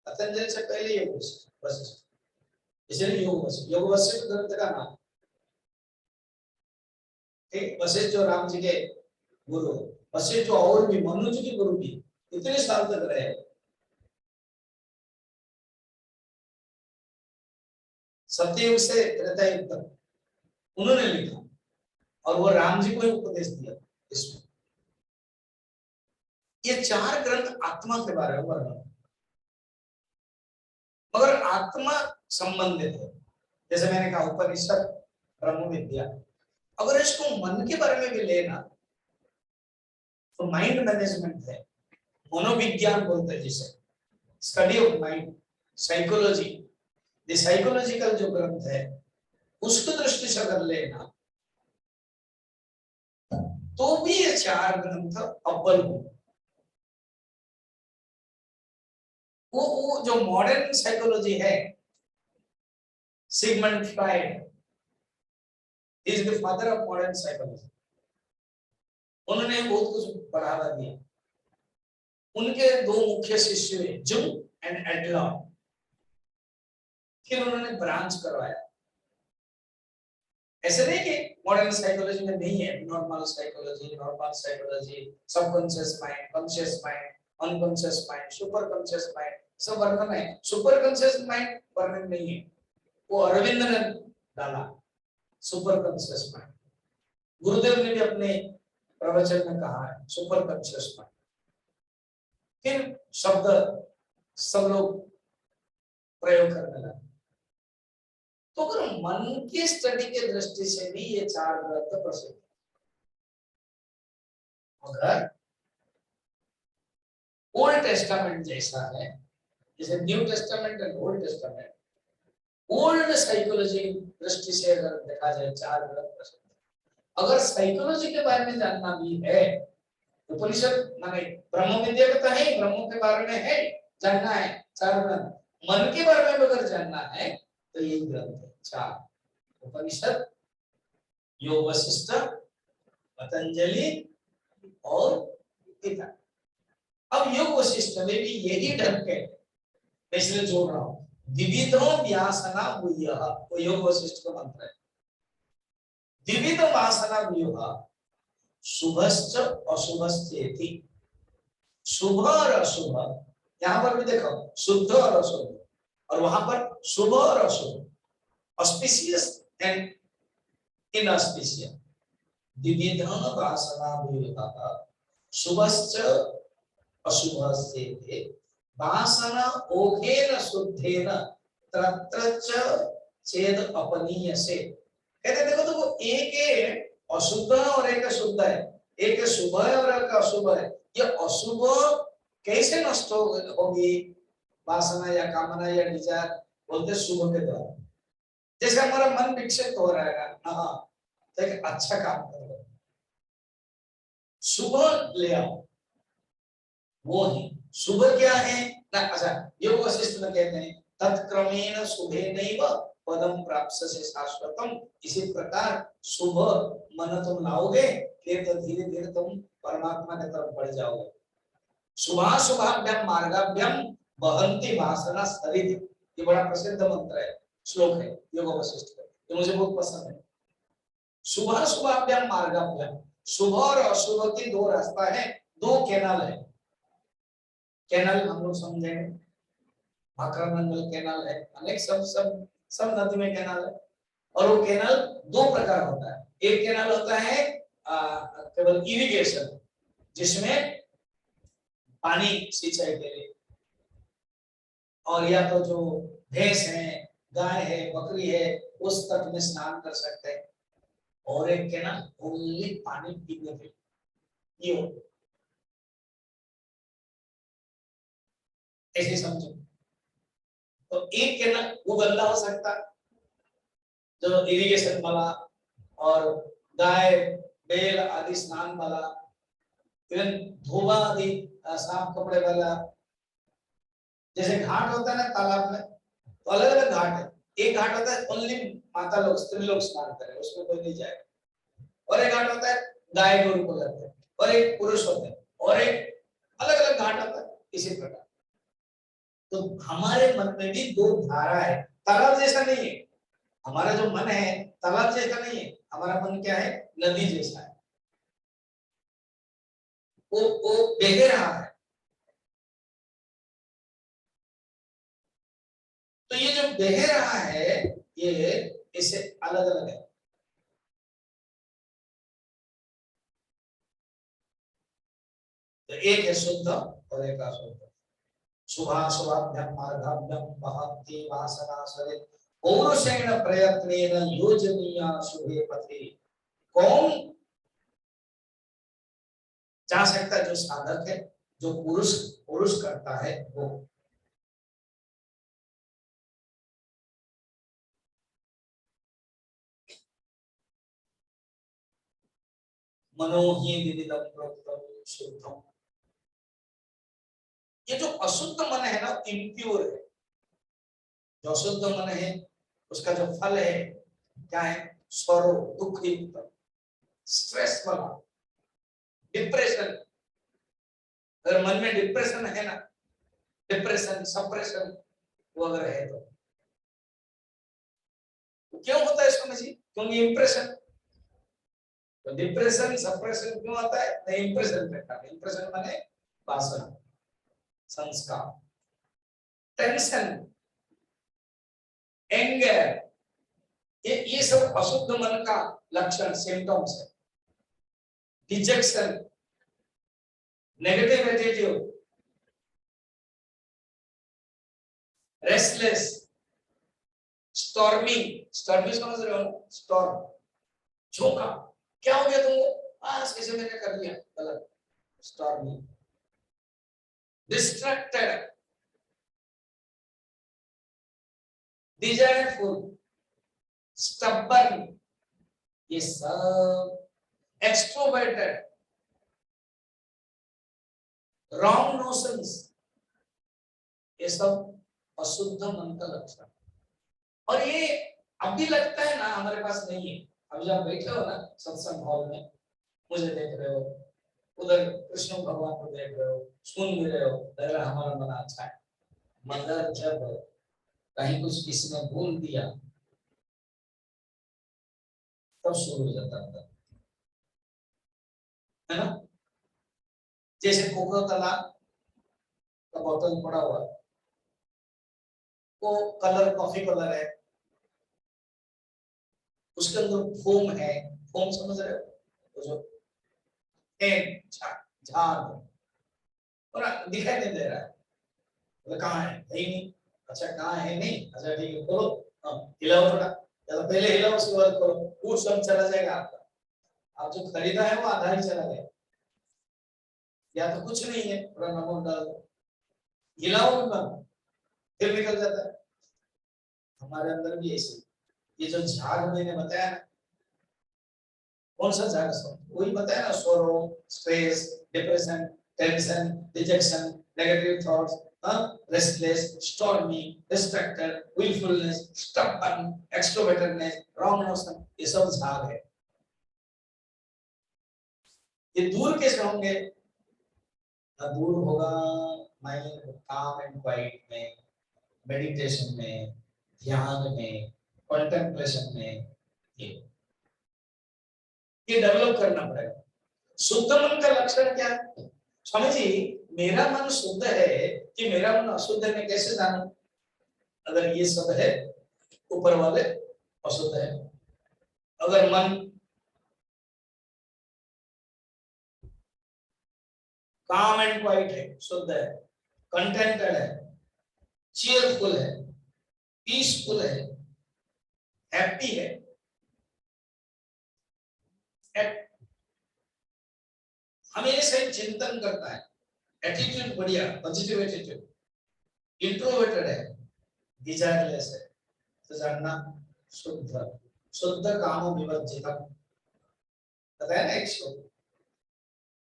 पतंजलि से पहले योग वशिष्ठ, इसलिए योग वशिष्ठ, योग वशिष्ठ ग्रंथ का नाम। ठीक, वशिष्ठ जो राम जी के गुरु, वशिष्ठ जो और भी मनु जी के गुरु भी इतने साल तक रहे, सत्ययुग से त्रेता युग तक उन्होंने लिखा, और वो राम जी को ही उपदेश दिया इसमें। ये 4 ग्रंथ आत्मा के बारे में वर्णन, मगर आत्मा संबंधित है। जैसे मैंने कहा उपनिषद, ब्रह्म विद्या, अगर इसको मन के बारे में भी लेना तो माइंड मैनेजमेंट है, मनोविज्ञान बोलते हैं जिसे, study of mind, psychology, the psychological जो ग्रंथ है, उसकी दृष्टि से अगर लेना तो भी ये 4 ग्रंथ अव्वल हो। वो जो मॉडर्न साइकोलॉजी है, Sigmund Freud is the father of modern psychology, उन्होंने बहुत कुछ बढ़ावा दिया। उनके दो मुख्य शिष्य हुए, जुंग एंड एडलॉन। फिर उन्होंने ब्रांच करवाया। ऐसे नहीं कि मॉडर्न साइकोलॉजी में नहीं है, normal psychology, subconscious mind, conscious mind, unconscious mind, super conscious mind, सब वर्णन है। सुपर कॉन्शियस माइंड वर्णन नहीं है, वो अरविंद ने डाला सुपर कॉन्शियस माइंड। गुरुदेव ने भी अपने प्रवचन में कहा है सुपर कॉन्शियस माइंड। फिर शब्द सब लोग प्रयोग करने लगे। तो अगर मन की स्टडी के दृष्टि से भी ये चार ग्रंथ प्रसिद्ध है। अगर ओल्ड टेस्टामेंट जैसा है, जैसे new testament and old testament, old psychology दृष्टि से अगर देखा जाए चार ग्रंथ प्रसिद्ध है। अगर साइकोलॉजी के बारे में जानना भी है, उपनिषद माने ब्रह्म विद्या का तो है, ब्रह्म के बारे में है जानना है चार ग्रंथ। मन के बारे में अगर जानना है तो यही ग्रंथ है चार, उपनिषद, योग वशिष्ठ, पतंजलि और गीता। अब योग वशिष्ठ में भी यही ढंग है, मैं इसलिए जोड़ रहा हूं, द्विविधो व्यासना भूयः, वो योग वशिष्ठ का मंत्र है। द्विविध वासना भूयः शुभश्च अशुभश्चेति। शुभ और अशुभ, यहां पर भी देखो शुद्ध और अशुद्ध, और वहां पर शुभ और अशुभ, ऑस्पिशियस एंड इनऑस्पिशियस। द्विविध वासना भूयः शुभश्च अशुभश्चेति वासना ओघेन शुद्धेन तत्र चेद अपनीयसे। कहते देखो तो वो एक है अशुद्ध और एक शुद्ध है, एक शुभ है और एक अशुभ है। ये अशुभ कैसे नष्ट होगी, वासना या कामना या डिजायर, बोलते शुभ के द्वारा। जैसे हमारा मन विक्षिप्त हो रहा है, हाँ तो एक अच्छा काम करो, शुभ ले आओ, वो ही शुभ क्या है ना। अच्छा, योग वशिष्ठ में कहते हैं तत्क्रमेण शुभेनैव पदम प्राप्स्यसे शाश्वतम। इसी प्रकार शुभ मन तुम लाओगे, फिर तो धीरे धीरे तुम परमात्मा की तरफ बढ़ जाओगे। शुभाशुभाभ्याम मार्गाभ्याम वहन्ति वासना सरित, ये बड़ा प्रसिद्ध मंत्र है, श्लोक है योग वशिष्ठ का, ये मुझे बहुत पसंद है। शुभाशुभाभ्याम मार्गाभ्याम, शुभ और अशुभ की दो रास्ता है, दो कैनाल है। कैनाल हम लोग समझेंगे, भाखरामंडल कैनाल है, अनेक सब नदी में कैनाल है। और वो कैनाल दो प्रकार होता है। एक कैनाल होता है केवल इरिगेशन, जिसमें पानी सिंचाई के लिए, और या तो जो भैंस है, गाय है, बकरी है, उस तट में स्नान कर सकते हैं। और एक कैनाल ओनली पानी पीने के लिए, ये ऐसे समझो। तो एक कैनाल वो गंदा हो सकता है जो इरिगेशन वाला, और गाय बैल आदि स्नान वाला, इवन धोबा आदि साफ कपड़े वाला। जैसे घाट होता है ना तालाब में, तो अलग अलग घाट है। एक घाट होता है ओनली माता लोग, स्त्री लोग स्नान करें, उसमें कोई नहीं जाएगा। और एक घाट होता है गाय गोरू को जाते हैं, और एक पुरुष होते हैं, और एक अलग अलग घाट होता है। इसी प्रकार तो हमारे मन में भी दो धारा है, तालाब जैसा नहीं है। हमारा जो मन है तालाब जैसा नहीं है, हमारा मन क्या है, नदी जैसा है, वो बह रहा है। तो ये जो बह रहा है, ये इससे अलग अलग है। तो एक है शुद्ध और एक अशुद्ध। शुभाशुभाभ्याम मार्गाभ्याम वहन्ति वासना सरित पौरुषेण प्रयत्नेन योजनीया शुभे पथे। कौन जा सकता है, जो साधक है, जो पुरुष पुरुष करता है वो। मनोहि विदितम प्रोक्तम शुद्धम। ये जो अशुद्ध मन है ना, इम्प्योर है। जो अशुद्ध मन है उसका जो फल है क्या है, sorrow, दुख युक्त, स्ट्रेस वाला। डिप्रेशन, अगर मन में डिप्रेशन है ना, डिप्रेशन सप्रेशन वो अगर है तो क्यों होता है इसको जी? क्योंकि इंप्रेशन, तो डिप्रेशन सप्रेशन क्यों आता है? नहीं, इंप्रेशन पे था। इंप्रेशन माने वासना, संस्कार, टेंशन, एंगर, ये सब अशुद्ध मन का लक्षण, सिम्टम्स है। Detection, negative attitude, restless, stormy, stormy समझ रहे हो? स्टॉर्म, झोंका, क्या हो गया तुमको? बस किसी ने क्या कर दिया गलत, स्टॉर्मी। डिस्ट्रैक्टेड, डिजायरफुल, स्टबर्न, ये सब एक्सट्रोवर्टेड, रॉन्ग नोशंस, ये सब अशुद्ध मन का लक्षण। और ये अभी लगता है ना हमारे पास नहीं है। अभी जब बैठे हो ना सत्संग हॉल में, मुझे देख रहे हो, उधर कृष्ण भगवान को देख रहे हो, सुन भी रहे हो, लग रहा हमारा मन अच्छा है। मगर जब कहीं कुछ किसी ने बोल दिया तब शुरू हो जाता है ना। जैसे कोका कोला का बोतल पड़ा हुआ, वो कलर कॉफी कलर है, उसके अंदर फोम है, फोम समझ रहे हो? तो जो झाग और दिखाई नहीं दे रहा है, तो कहाँ है? नहीं, अच्छा कहाँ है? नहीं, अच्छा ठीक है, खोलो, हाँ हिलाओ थोड़ा, या तो पहले हिलाओ उसके बाद खोलो, वो सब चला जाएगा आपका। आप जो खरीदा है वो आधा ही चला गया, या तो कुछ नहीं है, थोड़ा नमक डाल दो, हिलाओ ना, फिर निकल जाता है। हमारे अंदर भी ऐसे, ये जो झाग मैंने बताया ना, कौन सा झाग? वही बताया ना, sorrow, stress, depression, tension, dejection, negative thoughts, restless, stormy, distracted, wilfulness, stubborn, extrovertedness, wrong notion, ये सब झाग है। ये दूर कैसे होंगे? दूर होगा माइंड काम एंड क्वाइट में, मेडिटेशन में, ध्यान में, कंटेम्पलेशन में। ये डेवलप करना पड़ेगा। शुद्ध मन का लक्षण क्या है? स्वामी जी, मेरा मन शुद्ध है कि मेरा मन अशुद्ध है, मैं कैसे जानूं? अगर ये सब है, ऊपर वाले अशुद्ध है। अगर मन काम एंड क्वाइट है, शुद्ध है, कंटेंटेड है, चीयरफुल है, पीसफुल है, हैप्पी है, हमेशा चिंतन करता है, एटीट्यूड बढ़िया, पॉजिटिव एटीट्यूड, इंट्रोवर्टेड है, डिजायरलेस है, तो जानना शुद्ध, शुद्ध काम विवर्जितम, बताया ना एक श्लोक।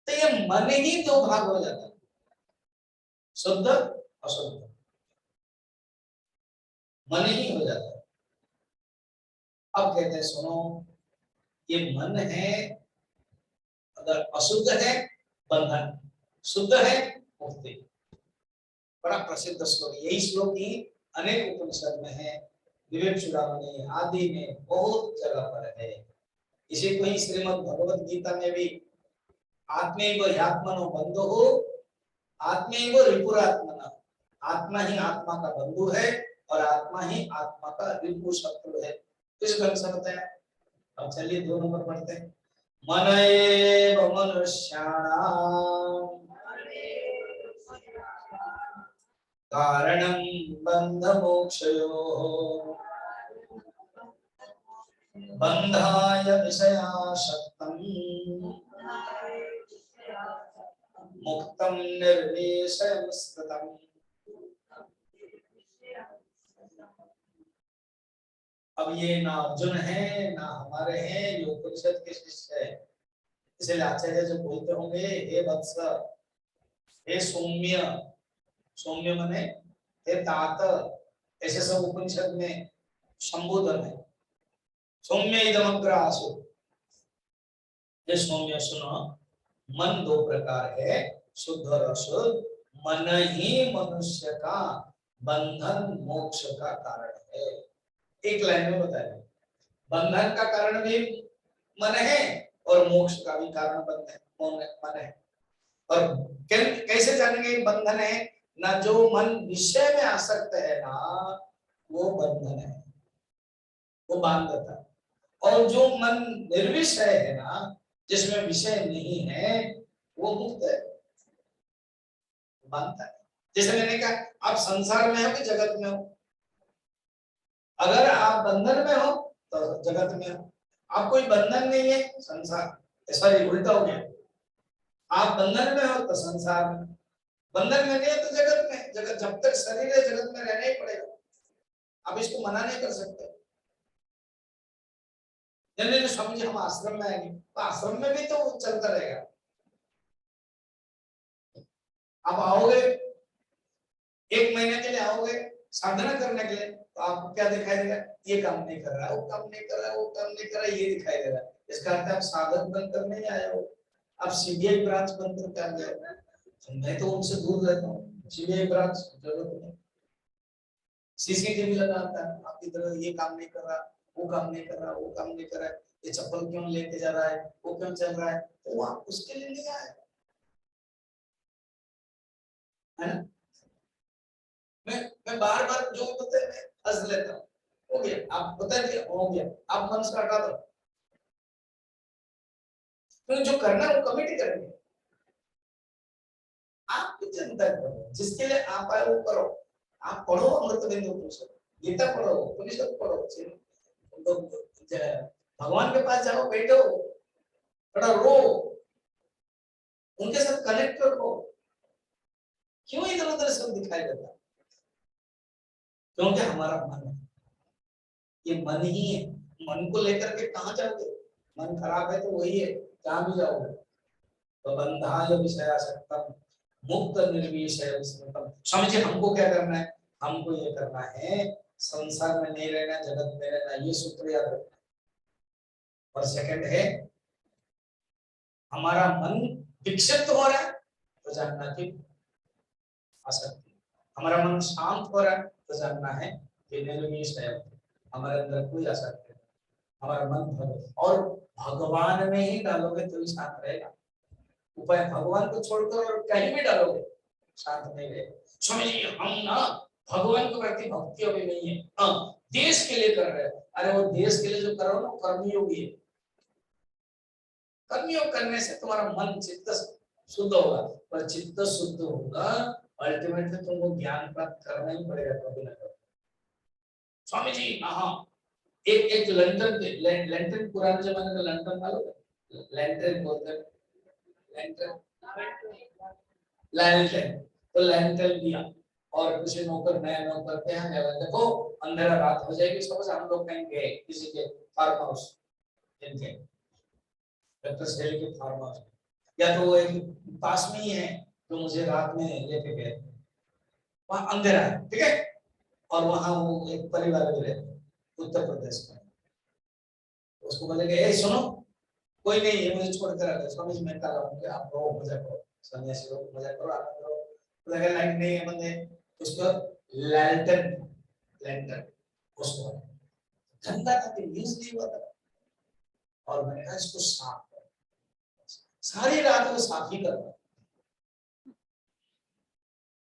तो ये मन ही दो भाग हो जाता है, शुद्ध अशुद्ध, मन ही हो जाता है। अब कहते हैं सुनो, ये मन है, अगर अशुद्ध है बंधन, शुद्ध है मुक्ति। बड़ा प्रसिद्ध श्लोक, यही श्लोक ही अनेक उपनिषद में है, विवेक चूड़ामणि आदि में बहुत जगह पर है। इसी को ही श्रीमद् भगवद गीता में भी आत्मैव ह्यात्मनो बन्धुः, आत्मैव रिपुरात्मनः, आत्मा ही आत्मा का बंधु है और आत्मा ही आत्मा का रिपु शत्रु है। किस ढंग से बताया? अब चलिए 2 नंबर पढ़ते हैं। मन एव मनुष्याणां कारणं बन्ध मोक्षयोः, बन्धाय विषयासक्तं मुक्तं निर्विषयं स्थितम्। अब ये ना अर्जुन है ना हमारे हैं, ये उपनिषद के शिष्य है। इसलिए आचार्य जो बोलते होंगे, हे वत्स, हे सौम्य, सौम्य माने हे तात, ऐसे सब उपनिषद में संबोधन है। सौम्य इदमग्र आसु, हे सौम्य सुनो, मन दो प्रकार है, शुद्ध और अशुद्ध। मन ही मनुष्य का बंधन मोक्ष का कारण है। एक लाइन में बताया, बंधन का कारण भी मन है और मोक्ष का भी कारण मन है। और कैसे जानेंगे बंधन है? ना जो मन विषय में आसक्त है ना, वो बंधन है, वो बांधता। और जो मन निर्विषय है ना, जिसमें विषय नहीं है, वो मुक्त है, बांधता है। जैसे मैंने कहा, आप संसार में हो कि जगत में हो? अगर आप बंधन में हो तो जगत में हो, आप कोई बंधन नहीं है संसार, सॉरी उल्टा हो गया, आप बंधन में हो तो संसार में, बंधन में नहीं है तो जगत में। जगत जब तक शरीर है जगत में रहना ही पड़ेगा, आप इसको मना नहीं कर सकते। नहीं स्वामी जी हम आश्रम में आएंगे, तो आश्रम में भी तो चलता रहेगा। आप आओगे, एक महीने के लिए आओगे साधना करने के लिए, तो आपको क्या दिखाई देगा? ये काम नहीं कर रहा, वो काम नहीं कर रहा, वो काम नहीं कर रहा, ये दिखाई दे रहा है। इसका अर्थ आप साधक बनकर नहीं आए हो, आप सीबीआई ब्रांच बनकर क्या गए? मैं तो उनसे दूर रहता हूँ, सीबीआई ब्रांच जरूरत नहीं। सीसीटीवी लगाता है आपकी तरह, ये काम नहीं कर रहा, वो काम नहीं कर रहा, वो काम नहीं कर रहा है, ये चप्पल क्यों लेके जा रहा है, वो क्यों चल रहा है, तो वो आप उसके लिए नहीं आए, है ना? मैं बार बार जो बोलते हैं हंस लेता हूँ, हो गया आप बता दिया, हो गया आप मन से हटा दो, तो जो करना है वो कमेटी करेंगे। आप कुछ चिंता करो, जिसके लिए आप आए वो करो। आप पढ़ो अमृत बिंदु उपनिषद, गीता पढ़ो, उपनिषद पढ़ो, भगवान के पास जाओ, बैठो, थोड़ा रो, उनके साथ कनेक्ट करो। क्यों इधर उधर सब दिखाई देता? क्योंकि हमारा मन है, ये मन ही है। मन को लेकर के कहाँ जाओगे? मन खराब है तो वही है, जहां भी जाओगे। तो बंधाय विषयासक्तम मुक्त निर्विषय स्मृतम। स्वामी जी हमको क्या करना है? हमको ये करना है, संसार में नहीं रहना, जगत में रहना, ये सूत्र याद रखना। और सेकंड है, हमारा मन विक्षिप्त हो रहा है तो जानना कि आसक्ति, हमारा मन शांत हो रहा है तो जानना है कि निर्विषय, हमारे अंदर कोई आसक्ति नहीं, हमारा मन और भगवान में ही डालोगे तो ही शांत रहेगा। उपाय भगवान को छोड़कर और कहीं भी डालोगे शांत नहीं रहेगा। स्वामी जी हम ना भगवान के प्रति भक्ति अभी नहीं है, हाँ देश के लिए कर रहे हैं। अरे वो देश के लिए जो करो ना कर्मयोगी है, कर्मयोग करने से तुम्हारा मन चित्त शुद्ध होगा, पर चित्त शुद्ध होगा अल्टीमेटली तुमको ज्ञान प्राप्त करना ही पड़ेगा कभी ना कभी। स्वामी जी हाँ, एक लैंटर्न पुराने जमाने का लैंटर्न मालूम है? लैंटर्न बोलते हैं, लैंटर्न, तो लैंटर्न दिया और किसी नौकर नया नौकर पे हम देखो अंधेरा रात हो जाएगी, सपोज हम लोग कहीं गए किसी के फार्म हाउस, इनके डॉक्टर सेल के फार्म हाउस, या तो वो एक पास में ही है तो मुझे रात में लेके गए, वहां अंधेरा है, ठीक है, और वहां वो एक परिवार भी रहते उत्तर प्रदेश में। उसको बोलेंगे ए सुनो, कोई नहीं है मुझे छोड़ कर आ गए, स्वामी जी मैं कल आऊंगा, आप रहो मजा करो, सन्यासी लोग मजा करो, आनंद करो। तो अगर लाइट नहीं है बंदे, उसको लैंटर्न, लैंटर्न उसको ठंडा था यूज नहीं हुआ था, और मैंने कहा इसको साफ करो, सारी रात वो साफ ही करना,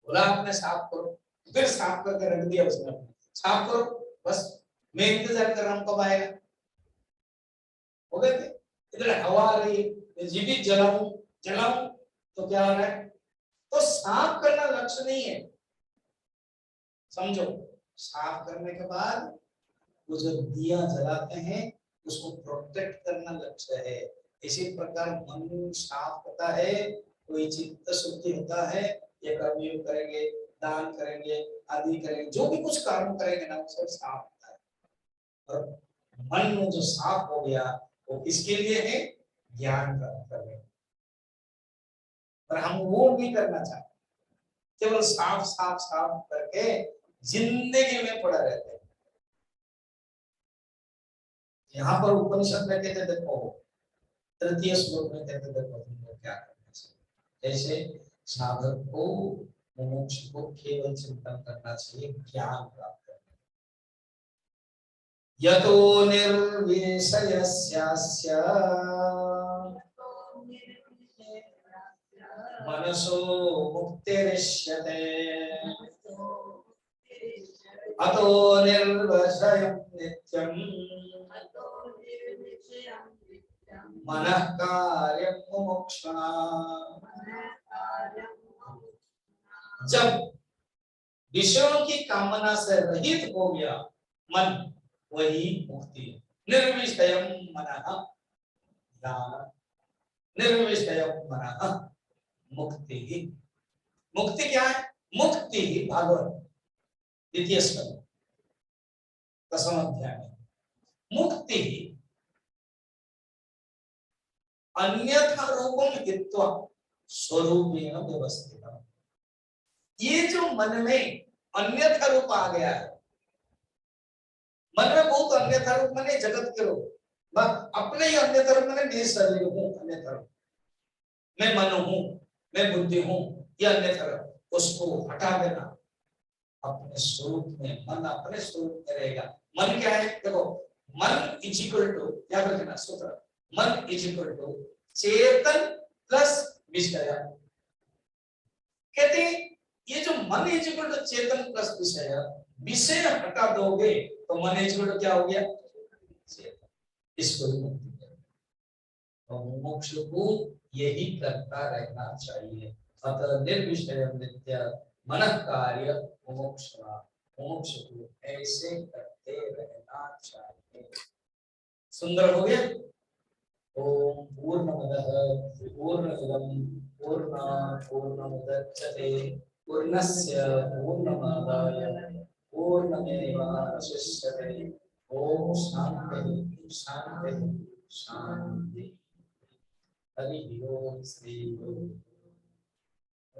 बोला आपने साफ करो, फिर साफ करके रख दिया उसने, साफ करो बस, मैं इंतजार कर रहा हूँ कब आएगा। हो गए थे, इधर हवा आ रही है, जीवित जलाऊं जलाऊं तो क्या हो रहा है? तो साफ करना लक्ष्य नहीं है, समझो। साफ करने के बाद वो जो दिया जलाते हैं उसको प्रोटेक्ट करना लक्ष्य है। इसी प्रकार मन साफ होता है, कोई चित्त शुद्धि होता है, ये कर्मयोग करेंगे, दान करेंगे, आदि करेंगे, जो भी कुछ कर्म करेंगे ना वो सब साफ होता है। और मन जो साफ हो गया वो किसके लिए है? ज्ञान प्राप्त करने, पर हम वो नहीं करना चाहते, केवल साफ साफ साफ करके जिंदगी में पड़ा रहते हैं। यहाँ पर उपनिषद में कहते देखो तृतीय श्लोक में कहते देखो तुमको क्या करना चाहिए। जैसे साधक को मोक्ष को केवल चिंतन करना चाहिए, ज्ञान प्राप्त करना। यतो निर्विषयस्यास्य मनसो मुक्तिरिष्यते अतो निर्वशयं नित्यं मनः कार्यं मुमुक्षुणा। जब विषयों की कामना से रहित हो गया मन, वही मुक्ति है। निर्विषयं मनः ज्ञानम्, निर्विषयं मनः मुक्ति। मुक्ति क्या है? मुक्ति भागवत द्वितीय स्कंद 10वां अध्याय में, मुक्ति अन्यथा रूपम हित्वा स्वरूपेण व्यवस्थितम्। ये जो मन में अन्यथा रूप आ गया है, मन में बहुत अन्यथा रूप माने जगत के रूप, अपने ही अन्यथा रूप माने मैं शरीर हूं, अन्यथा रूप मैं मन हूं, मैं बुद्धि हूं, ये अन्यथा रूप, उसको हटा देना। अपने स्वरूप में, मन अपने स्वरूप में रहेगा। मन क्या है? देखो, मन इज इक्वल टू, याद रखना सूत्र, मन इज इक्वल टू चेतन प्लस विषय। कहते हैं ये जो मन इज इक्वल टू चेतन प्लस विषय, विषय हटा दोगे तो मन इज इक्वल टू क्या हो गया? चेतन। इसको ही मुक्ति है। और मोक्ष को यही करता रहना चाहिए। अतः निर्विषय नित्य मनः कार्य मोक्षणा, मोक्ष को ऐसे करते रहना चाहिए। सुंदर हो गया। ओम पूर्णमदः पूर्णमिदं पूर्णात् पूर्णमुदच्यते पूर्णस्य पूर्णमादाय पूर्णमेवावशिष्यते। ओम शांति शांति शांति। हरि ओम श्री गुरु